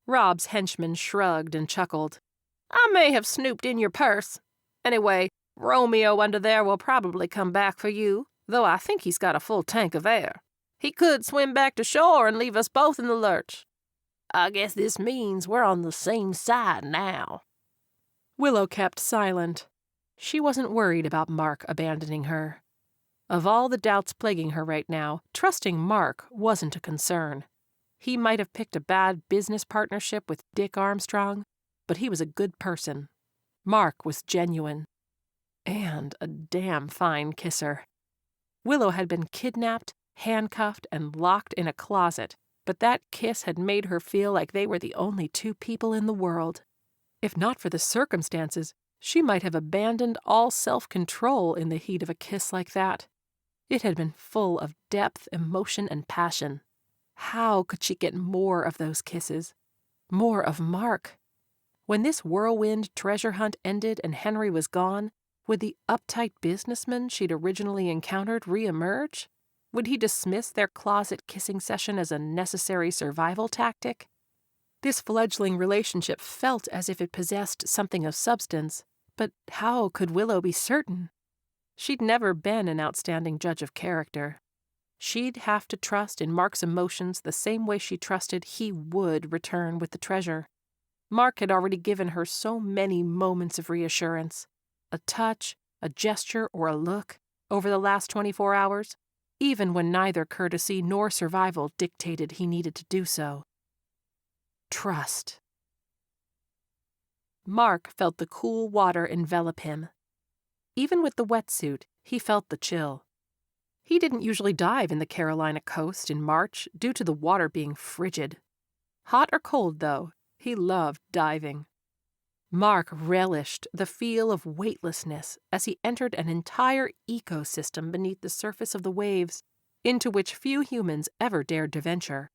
Rob's henchman shrugged and chuckled. "I may have snooped in your purse. Anyway, Romeo under there will probably come back for you, though I think he's got a full tank of air. He could swim back to shore and leave us both in the lurch. I guess this means we're on the same side now." Willow kept silent. She wasn't worried about Mark abandoning her. Of all the doubts plaguing her right now, trusting Mark wasn't a concern. He might have picked a bad business partnership with Dick Armstrong, but he was a good person. Mark was genuine. And a damn fine kisser. Willow had been kidnapped, handcuffed, and locked in a closet, but that kiss had made her feel like they were the only two people in the world. If not for the circumstances, she might have abandoned all self-control in the heat of a kiss like that. It had been full of depth, emotion, and passion. How could she get more of those kisses? More of Mark? When this whirlwind treasure hunt ended and Henry was gone, would the uptight businessman she'd originally encountered reemerge? Would he dismiss their closet kissing session as a necessary survival tactic? This fledgling relationship felt as if it possessed something of substance, but how could Willow be certain? She'd never been an outstanding judge of character. She'd have to trust in Mark's emotions the same way she trusted he would return with the treasure. Mark had already given her so many moments of reassurance. A touch, a gesture, or a look over the last 24 hours, even when neither courtesy nor survival dictated he needed to do so. Trust. Mark felt the cool water envelop him. Even with the wetsuit, he felt the chill. He didn't usually dive in the Carolina coast in March due to the water being frigid. Hot or cold, though, he loved diving. Mark relished the feel of weightlessness as he entered an entire ecosystem beneath the surface of the waves, into which few humans ever dared to venture.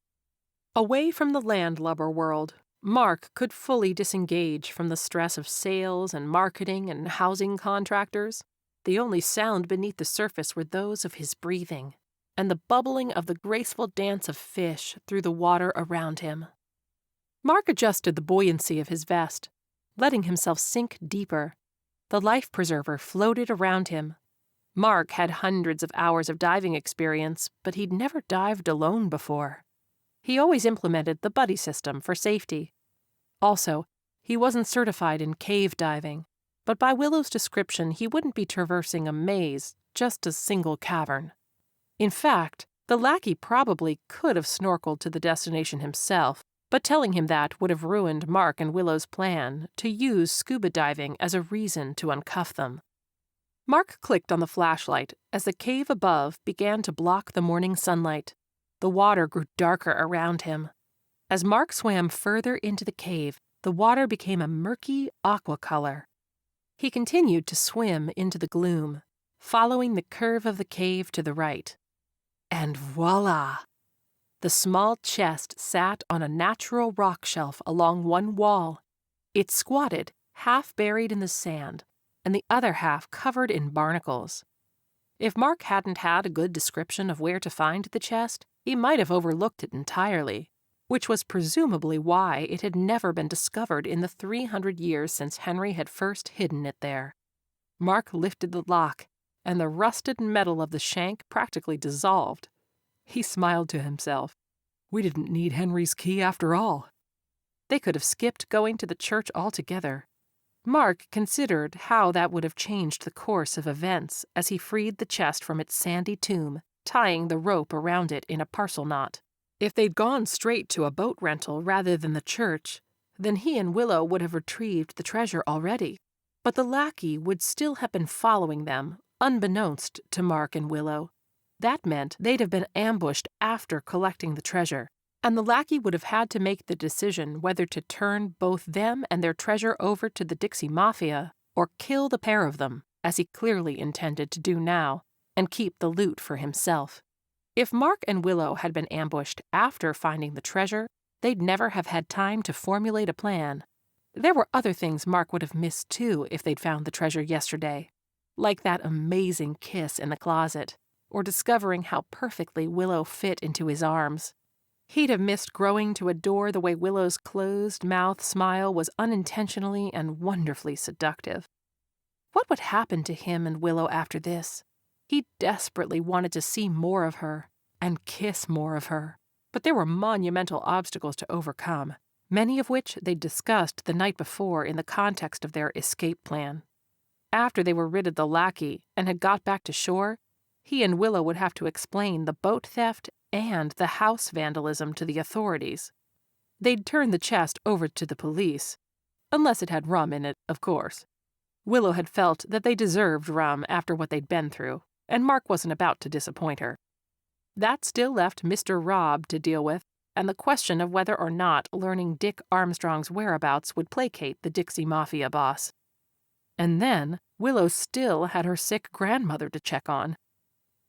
Away from the landlubber world, Mark could fully disengage from the stress of sales and marketing and housing contractors. The only sound beneath the surface were those of his breathing, and the bubbling of the graceful dance of fish through the water around him. Mark adjusted the buoyancy of his vest, letting himself sink deeper. The life preserver floated around him. Mark had hundreds of hours of diving experience, but he'd never dived alone before. He always implemented the buddy system for safety. Also, he wasn't certified in cave diving, but by Willow's description he wouldn't be traversing a maze, just a single cavern. In fact, the lackey probably could have snorkeled to the destination himself, but telling him that would have ruined Mark and Willow's plan to use scuba diving as a reason to uncuff them. Mark clicked on the flashlight as the cave above began to block the morning sunlight. The water grew darker around him. As Mark swam further into the cave, the water became a murky aqua color. He continued to swim into the gloom, following the curve of the cave to the right. And voila! The small chest sat on a natural rock shelf along one wall. It squatted, half buried in the sand, and the other half covered in barnacles. If Mark hadn't had a good description of where to find the chest, he might have overlooked it entirely, which was presumably why it had never been discovered in the 300 years since Henry had first hidden it there. Mark lifted the lock, and the rusted metal of the shank practically dissolved. He smiled to himself. We didn't need Henry's key after all. They could have skipped going to the church altogether. Mark considered how that would have changed the course of events as he freed the chest from its sandy tomb, tying the rope around it in a parcel knot. If they'd gone straight to a boat rental rather than the church, then he and Willow would have retrieved the treasure already. But the lackey would still have been following them, unbeknownst to Mark and Willow. That meant they'd have been ambushed after collecting the treasure, and the lackey would have had to make the decision whether to turn both them and their treasure over to the Dixie Mafia or kill the pair of them, as he clearly intended to do now, and keep the loot for himself. If Mark and Willow had been ambushed after finding the treasure, they'd never have had time to formulate a plan. There were other things Mark would have missed too if they'd found the treasure yesterday, like that amazing kiss in the closet, or discovering how perfectly Willow fit into his arms. He'd have missed growing to adore the way Willow's closed-mouth smile was unintentionally and wonderfully seductive. What would happen to him and Willow after this? He desperately wanted to see more of her and kiss more of her, but there were monumental obstacles to overcome, many of which they'd discussed the night before in the context of their escape plan. After they were rid of the lackey and had got back to shore, he and Willow would have to explain the boat theft and the house vandalism to the authorities. They'd turn the chest over to the police, unless it had rum in it, of course. Willow had felt that they deserved rum after what they'd been through, and Mark wasn't about to disappoint her. That still left Mr. Robb to deal with, and the question of whether or not learning Dick Armstrong's whereabouts would placate the Dixie Mafia boss. And then Willow still had her sick grandmother to check on.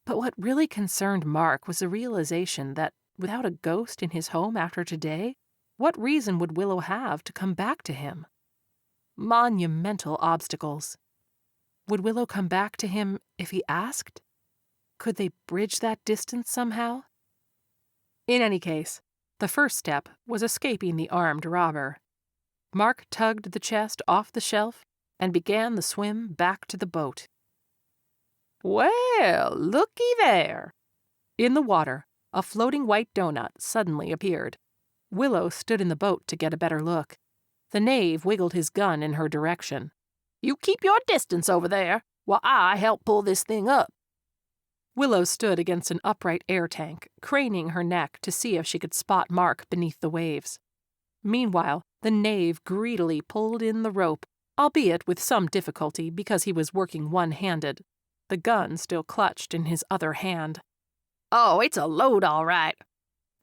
But what really concerned Mark was the realization that, without a ghost in his home after today, what reason would Willow have to come back to him? Monumental obstacles. Would Willow come back to him if he asked? Could they bridge that distance somehow? In any case, the first step was escaping the armed robber. Mark tugged the chest off the shelf and began the swim back to the boat. Well, looky there! In the water, a floating white donut suddenly appeared. Willow stood in the boat to get a better look. The knave wiggled his gun in her direction. You keep your distance over there, while I help pull this thing up. Willow stood against an upright air tank, craning her neck to see if she could spot Mark beneath the waves. Meanwhile, the knave greedily pulled in the rope, albeit with some difficulty because he was working one-handed, the gun still clutched in his other hand. Oh, it's a load, all right.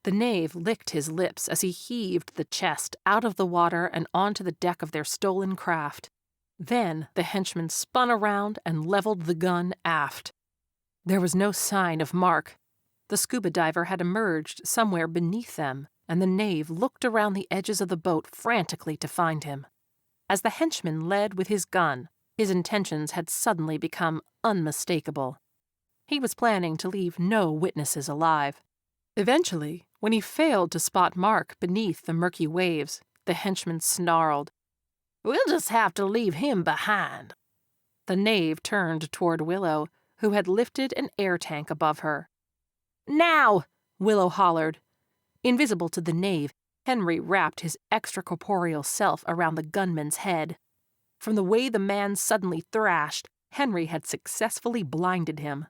The knave licked his lips as he heaved the chest out of the water and onto the deck of their stolen craft. Then the henchman spun around and leveled the gun aft. There was no sign of Mark. The scuba diver had emerged somewhere beneath them, and the knave looked around the edges of the boat frantically to find him. As the henchman led with his gun, his intentions had suddenly become unmistakable. He was planning to leave no witnesses alive. Eventually, when he failed to spot Mark beneath the murky waves, the henchman snarled, We'll just have to leave him behind. The knave turned toward Willow, who had lifted an air tank above her. Now! Willow hollered. Invisible to the knave, Henry wrapped his extracorporeal self around the gunman's head. From the way the man suddenly thrashed, Henry had successfully blinded him.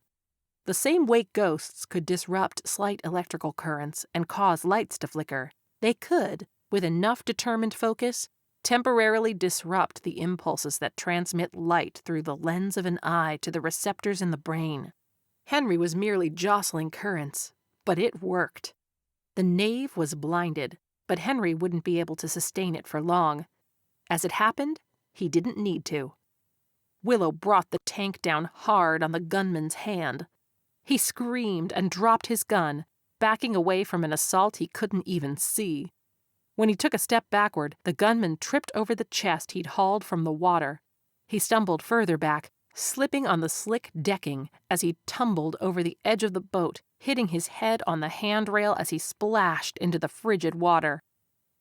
The same way ghosts could disrupt slight electrical currents and cause lights to flicker, they could, with enough determined focus, temporarily disrupt the impulses that transmit light through the lens of an eye to the receptors in the brain. Henry was merely jostling currents, but it worked. The knave was blinded, but Henry wouldn't be able to sustain it for long. As it happened, he didn't need to. Willow brought the tank down hard on the gunman's hand. He screamed and dropped his gun, backing away from an assault he couldn't even see. When he took a step backward, the gunman tripped over the chest he'd hauled from the water. He stumbled further back, slipping on the slick decking as he tumbled over the edge of the boat, hitting his head on the handrail as he splashed into the frigid water.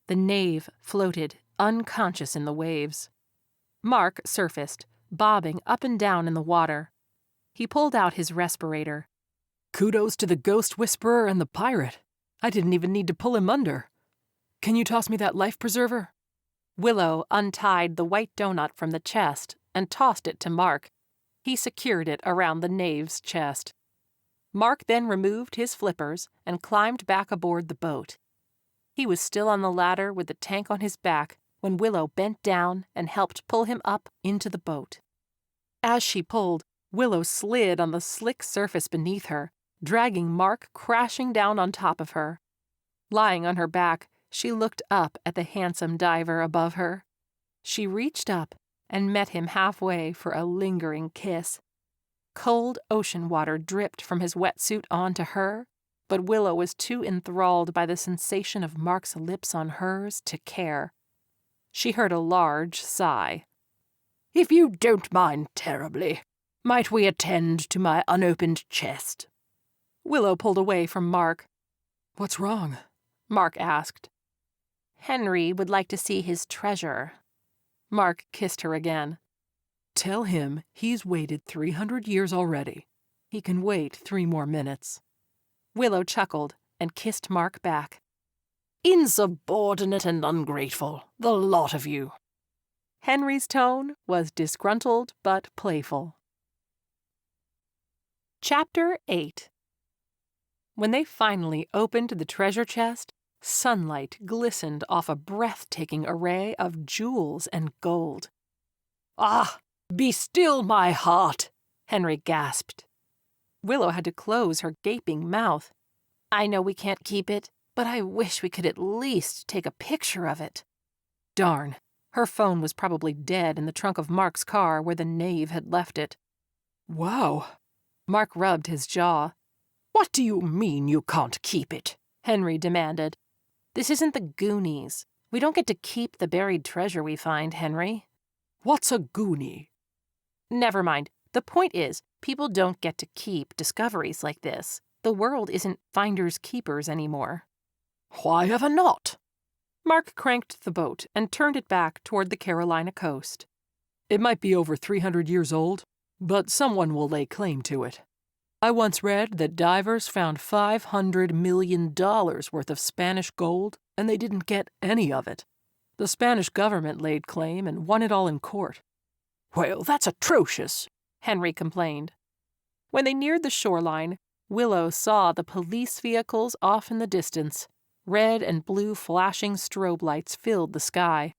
The knave floated, unconscious in the waves. Mark surfaced, bobbing up and down in the water. He pulled out his respirator. Kudos to the ghost whisperer and the pirate. I didn't even need to pull him under. Can you toss me that life preserver? Willow untied the white donut from the chest and tossed it to Mark. He secured it around the knave's chest. Mark then removed his flippers and climbed back aboard the boat. He was still on the ladder with the tank on his back when Willow bent down and helped pull him up into the boat. As she pulled, Willow slid on the slick surface beneath her, dragging Mark crashing down on top of her. Lying on her back, she looked up at the handsome diver above her. She reached up and met him halfway for a lingering kiss. Cold ocean water dripped from his wetsuit onto her, but Willow was too enthralled by the sensation of Mark's lips on hers to care. She heard a large sigh. "If you don't mind terribly, might we attend to my unopened chest?" Willow pulled away from Mark. "What's wrong?" Mark asked. "Henry would like to see his treasure." Mark kissed her again. "Tell him he's waited 300 years already. He can wait 3 more minutes." Willow chuckled and kissed Mark back. "Insubordinate and ungrateful, the lot of you." Henry's tone was disgruntled but playful. Chapter 8. When they finally opened the treasure chest, sunlight glistened off a breathtaking array of jewels and gold. "Ah, be still, my heart," Henry gasped. Willow had to close her gaping mouth. "I know we can't keep it, but I wish we could at least take a picture of it." Darn, her phone was probably dead in the trunk of Mark's car where the knave had left it. "Wow." Mark rubbed his jaw. "What do you mean you can't keep it?" Henry demanded. "This isn't the Goonies. We don't get to keep the buried treasure we find, Henry." "What's a Goonie?" Never mind. The point is, people don't get to keep discoveries like this. The world isn't finders keepers anymore. "Why ever not?" Mark cranked the boat and turned it back toward the Carolina coast. "It might be over 300 years old, but someone will lay claim to it. I once read that divers found $500 million worth of Spanish gold, and they didn't get any of it. The Spanish government laid claim and won it all in court." "Well, that's atrocious," Henry complained. When they neared the shoreline, Willow saw the police vehicles off in the distance. Red and blue flashing strobe lights filled the sky.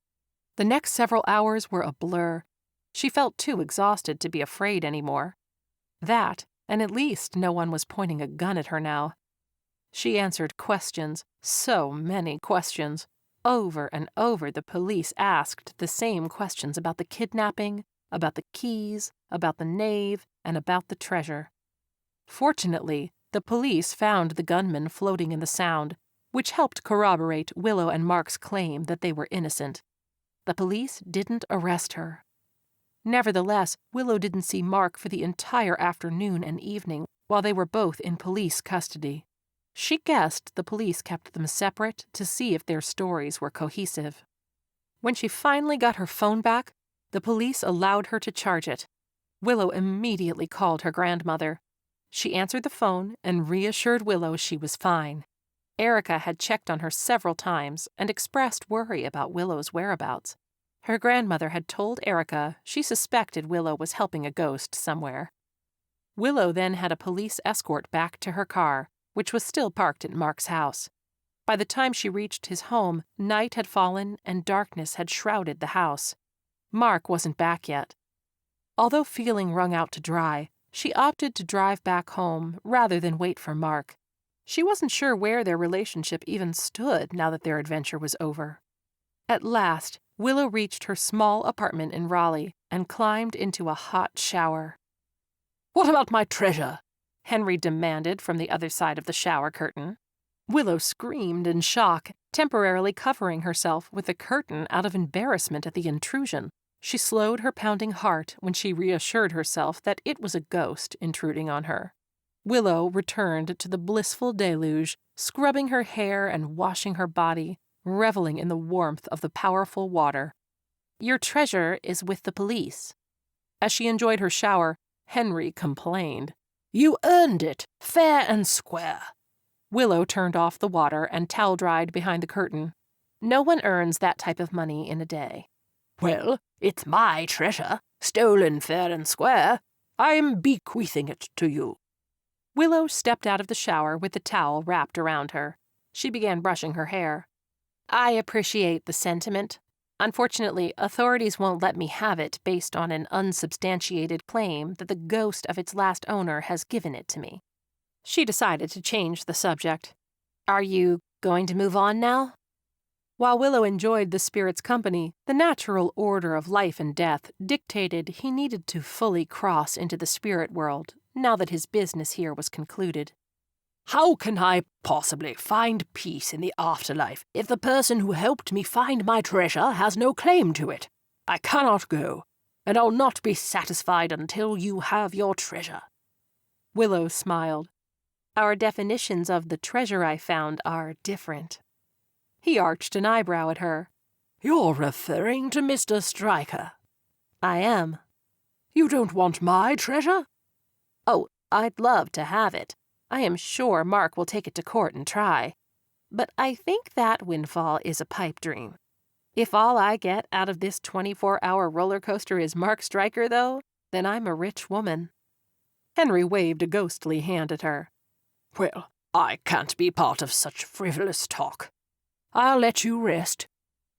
The next several hours were a blur. She felt too exhausted to be afraid anymore. That, and at least no one was pointing a gun at her now. She answered questions, so many questions. Over and over the police asked the same questions about the kidnapping, about the keys, about the knave, and about the treasure. Fortunately, the police found the gunman floating in the Sound, which helped corroborate Willow and Mark's claim that they were innocent. The police didn't arrest her. Nevertheless, Willow didn't see Mark for the entire afternoon and evening while they were both in police custody. She guessed the police kept them separate to see if their stories were cohesive. When she finally got her phone back, the police allowed her to charge it. Willow immediately called her grandmother. She answered the phone and reassured Willow she was fine. Erica had checked on her several times and expressed worry about Willow's whereabouts. Her grandmother had told Erica she suspected Willow was helping a ghost somewhere. Willow then had a police escort back to her car, which was still parked at Mark's house. By the time she reached his home, night had fallen and darkness had shrouded the house. Mark wasn't back yet. Although feeling wrung out to dry, she opted to drive back home rather than wait for Mark. She wasn't sure where their relationship even stood now that their adventure was over. At last, Willow reached her small apartment in Raleigh and climbed into a hot shower. "What about my treasure?" Henry demanded from the other side of the shower curtain. Willow screamed in shock, temporarily covering herself with the curtain out of embarrassment at the intrusion. She slowed her pounding heart when she reassured herself that it was a ghost intruding on her. Willow returned to the blissful deluge, scrubbing her hair and washing her body, reveling in the warmth of the powerful water. "Your treasure is with the police." As she enjoyed her shower, Henry complained. "You earned it, fair and square." Willow turned off the water and towel-dried behind the curtain. "No one earns that type of money in a day." "Well, it's my treasure, stolen fair and square. I'm bequeathing it to you." Willow stepped out of the shower with the towel wrapped around her. She began brushing her hair. "I appreciate the sentiment. Unfortunately, authorities won't let me have it based on an unsubstantiated claim that the ghost of its last owner has given it to me." She decided to change the subject. "Are you Going to move on now? While Willow enjoyed the spirit's company, the natural order of life and death dictated he needed to fully cross into the spirit world now that his business here was concluded. How can I possibly find peace in the afterlife if the person who helped me find my treasure has no claim to it? I cannot go, and I'll not be satisfied until you have your treasure. Willow smiled. Our definitions of the treasure I found are different. He arched an eyebrow at her. You're referring to Mr. Stryker. I am. You don't want my treasure? Oh, I'd love to have it. I am sure Mark will take it to court and try. But I think that Windfall is a pipe dream. If all I get out of this 24-hour roller coaster is Mark Stryker, though, then I'm a rich woman. Henry waved a ghostly hand at her. Well, I can't be part of such frivolous talk. I'll let you rest.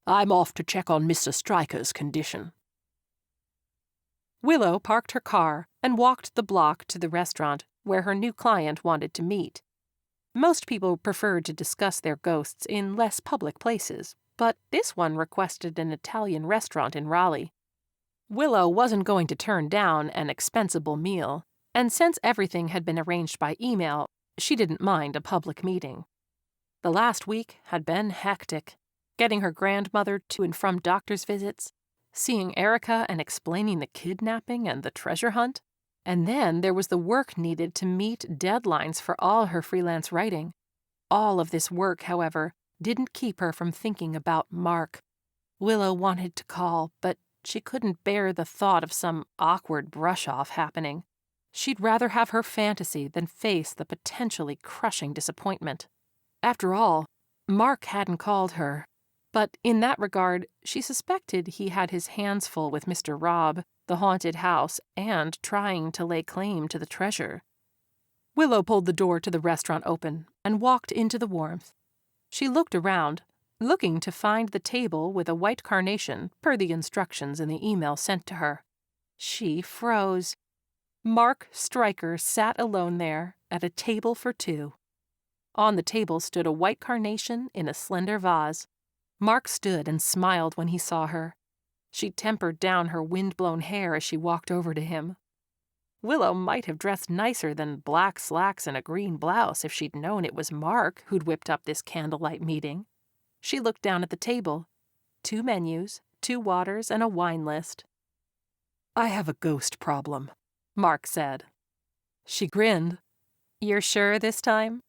I'm off to check on Mr. Stryker's condition. Willow parked her car and walked the block to the restaurant where her new client wanted to meet. Most people preferred to discuss their ghosts in less public places, but this one requested an Italian restaurant in Raleigh. Willow wasn't going to turn down an expensible meal, and since everything had been arranged by email, she didn't mind a public meeting. The last week had been hectic, getting her grandmother to and from doctor's visits, seeing Erica and explaining the kidnapping and the treasure hunt, and then there was the work needed to meet deadlines for all her freelance writing. All of this work, however, didn't keep her from thinking about Mark. Willow wanted to call, but she couldn't bear the thought of some awkward brush-off happening. She'd rather have her fantasy than face the potentially crushing disappointment. After all, Mark hadn't called her, but in that regard, she suspected he had his hands full with Mr. Robb, the haunted house, and trying to lay claim to the treasure. Willow pulled the door to the restaurant open and walked into the warmth. She looked around, looking to find the table with a white carnation per the instructions in the email sent to her. She froze. Mark Stryker sat alone there at a table for two. On the table stood a white carnation in a slender vase. Mark stood and smiled when he saw her. She tempered down her wind-blown hair as she walked over to him. Willow might have dressed nicer than black slacks and a green blouse if she'd known it was Mark who'd whipped up this candlelight meeting. She looked down at the table. 2 menus, 2 waters, and a wine list. I have a ghost problem, Mark said. She grinned. You're sure this time?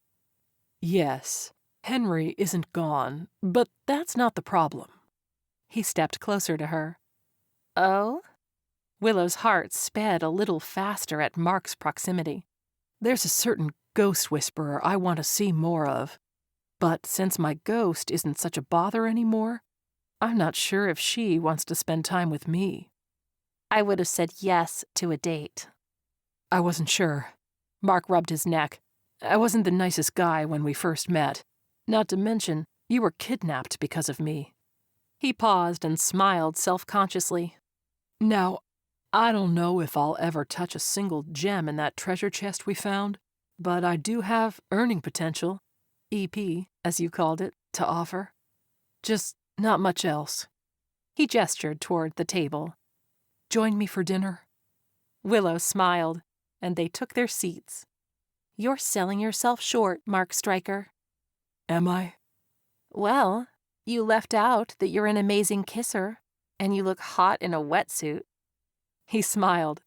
Yes, Henry isn't gone, but that's not the problem. He stepped closer to her. Oh? Willow's heart sped a little faster at Mark's proximity. There's a certain ghost whisperer I want to see more of. But since my ghost isn't such a bother anymore, I'm not sure if she wants to spend time with me. I would have said yes to a date. I wasn't sure. Mark rubbed his neck. I wasn't the nicest guy when we first met. Not to mention, you were kidnapped because of me. He paused and smiled self-consciously. Now, I don't know if I'll ever touch a single gem in that treasure chest we found, but I do have earning potential, EP, as you called it, to offer. Just not much else. He gestured toward the table. Join me for dinner? Willow smiled, and they took their seats. You're selling yourself short, Mark Stryker. Am I? Well, you left out that you're an amazing kisser, and you look hot in a wetsuit. He smiled.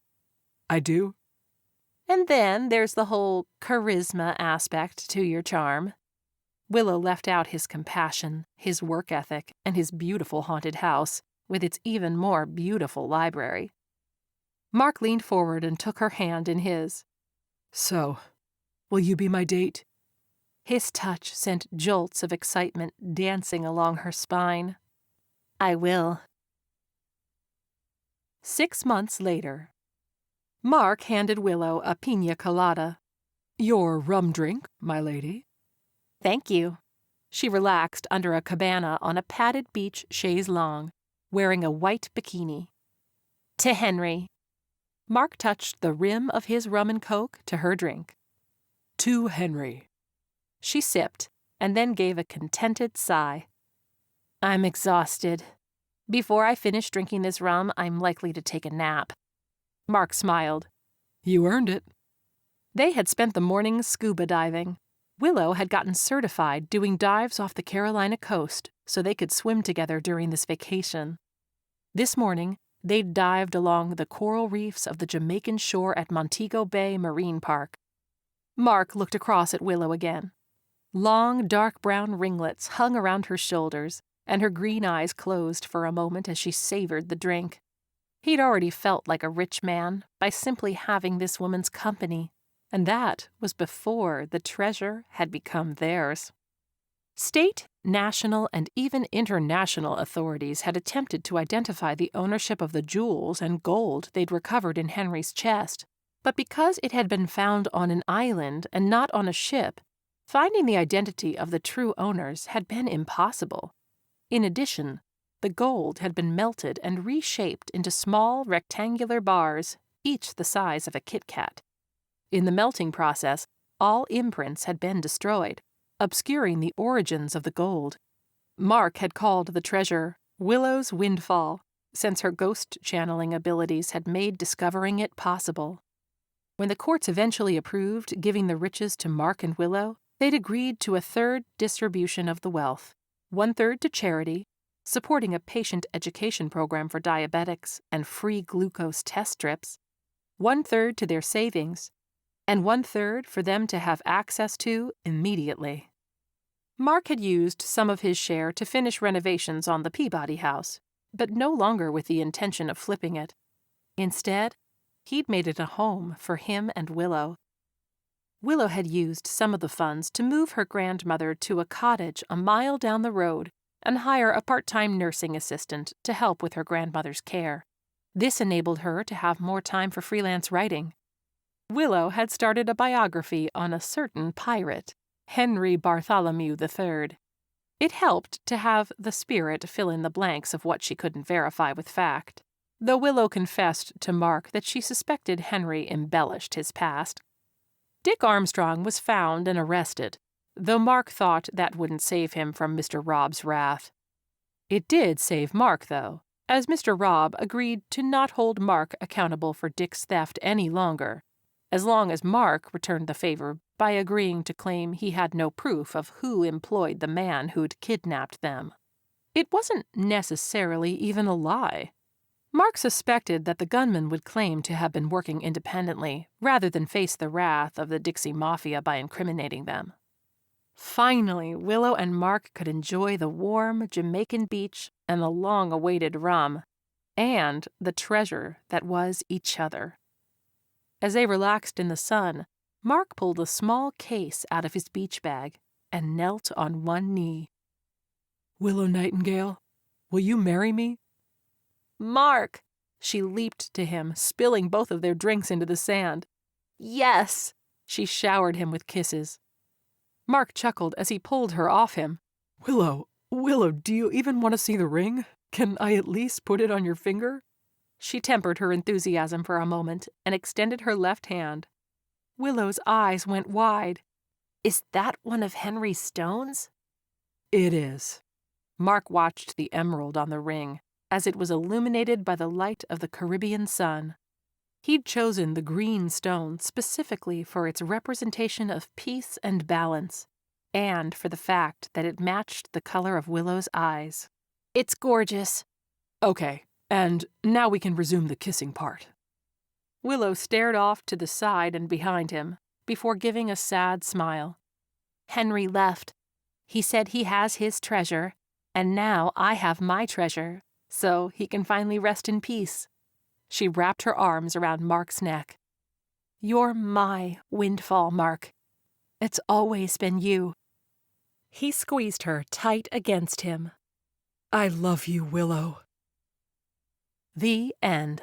I do? And then there's the whole charisma aspect to your charm. Willow left out his compassion, his work ethic, and his beautiful haunted house, with its even more beautiful library. Mark leaned forward and took her hand in his. So, will you be my date? His touch sent jolts of excitement dancing along her spine. I will. 6 months later. Mark handed Willow a piña colada. Your rum drink, my lady. Thank you. She relaxed under a cabana on a padded beach chaise longue, wearing a white bikini. To Henry. Mark touched the rim of his rum and coke to her drink. To Henry. She sipped and then gave a contented sigh. I'm exhausted. Before I finish drinking this rum, I'm likely to take a nap. Mark smiled. You earned it. They had spent the morning scuba diving. Willow had gotten certified doing dives off the Carolina coast so they could swim together during this vacation. This morning, they'd dived along the coral reefs of the Jamaican shore at Montego Bay Marine Park. Mark looked across at Willow again. Long, dark brown ringlets hung around her shoulders, and her green eyes closed for a moment as she savored the drink. He'd already felt like a rich man by simply having this woman's company, and that was before the treasure had become theirs. State, national, and even international authorities had attempted to identify the ownership of the jewels and gold they'd recovered in Henry's chest, but because it had been found on an island and not on a ship, finding the identity of the true owners had been impossible. In addition, the gold had been melted and reshaped into small rectangular bars, each the size of a Kit Kat. In the melting process, all imprints had been destroyed, obscuring the origins of the gold. Mark had called the treasure Willow's Windfall, since her ghost channeling abilities had made discovering it possible. When the courts eventually approved giving the riches to Mark and Willow, they'd agreed to a third distribution of the wealth, 1/3 to charity, supporting a patient education program for diabetics and free glucose test strips, 1/3 to their savings, and 1/3 for them to have access to immediately. Mark had used some of his share to finish renovations on the Peabody house, but no longer with the intention of flipping it. Instead, he'd made it a home for him and Willow. Willow had used some of the funds to move her grandmother to a cottage a mile down the road and hire a part-time nursing assistant to help with her grandmother's care. This enabled her to have more time for freelance writing. Willow had started a biography on a certain pirate, Henry Bartholomew III. It helped to have the spirit fill in the blanks of what she couldn't verify with fact, though Willow confessed to Mark that she suspected Henry embellished his past. Dick Armstrong was found and arrested, though Mark thought that wouldn't save him from Mr. Robb's wrath. It did save Mark, though, as Mr. Robb agreed to not hold Mark accountable for Dick's theft any longer, as long as Mark returned the favor by agreeing to claim he had no proof of who employed the man who'd kidnapped them. It wasn't necessarily even a lie. Mark suspected that the gunman would claim to have been working independently, rather than face the wrath of the Dixie Mafia by incriminating them. Finally, Willow and Mark could enjoy the warm Jamaican beach and the long-awaited rum, and the treasure that was each other. As they relaxed in the sun, Mark pulled a small case out of his beach bag and knelt on one knee. Willow Nightingale, will you marry me? Mark! She leaped to him, spilling both of their drinks into the sand. Yes! She showered him with kisses. Mark chuckled as he pulled her off him. Willow, do you even want to see the ring? Can I at least put it on your finger? She tempered her enthusiasm for a moment and extended her left hand. Willow's eyes went wide. Is that one of Henry's stones? It is. Mark watched the emerald on the ring as it was illuminated by the light of the Caribbean sun. He'd chosen the green stone specifically for its representation of peace and balance, and for the fact that it matched the color of Willow's eyes. It's gorgeous. Okay, and now we can resume the kissing part. Willow stared off to the side and behind him, before giving a sad smile. Henry left. He said he has his treasure, and now I have my treasure, so he can finally rest in peace. She wrapped her arms around Mark's neck. You're my Windfall, Mark. It's always been you. He squeezed her tight against him. I love you, Willow. The end.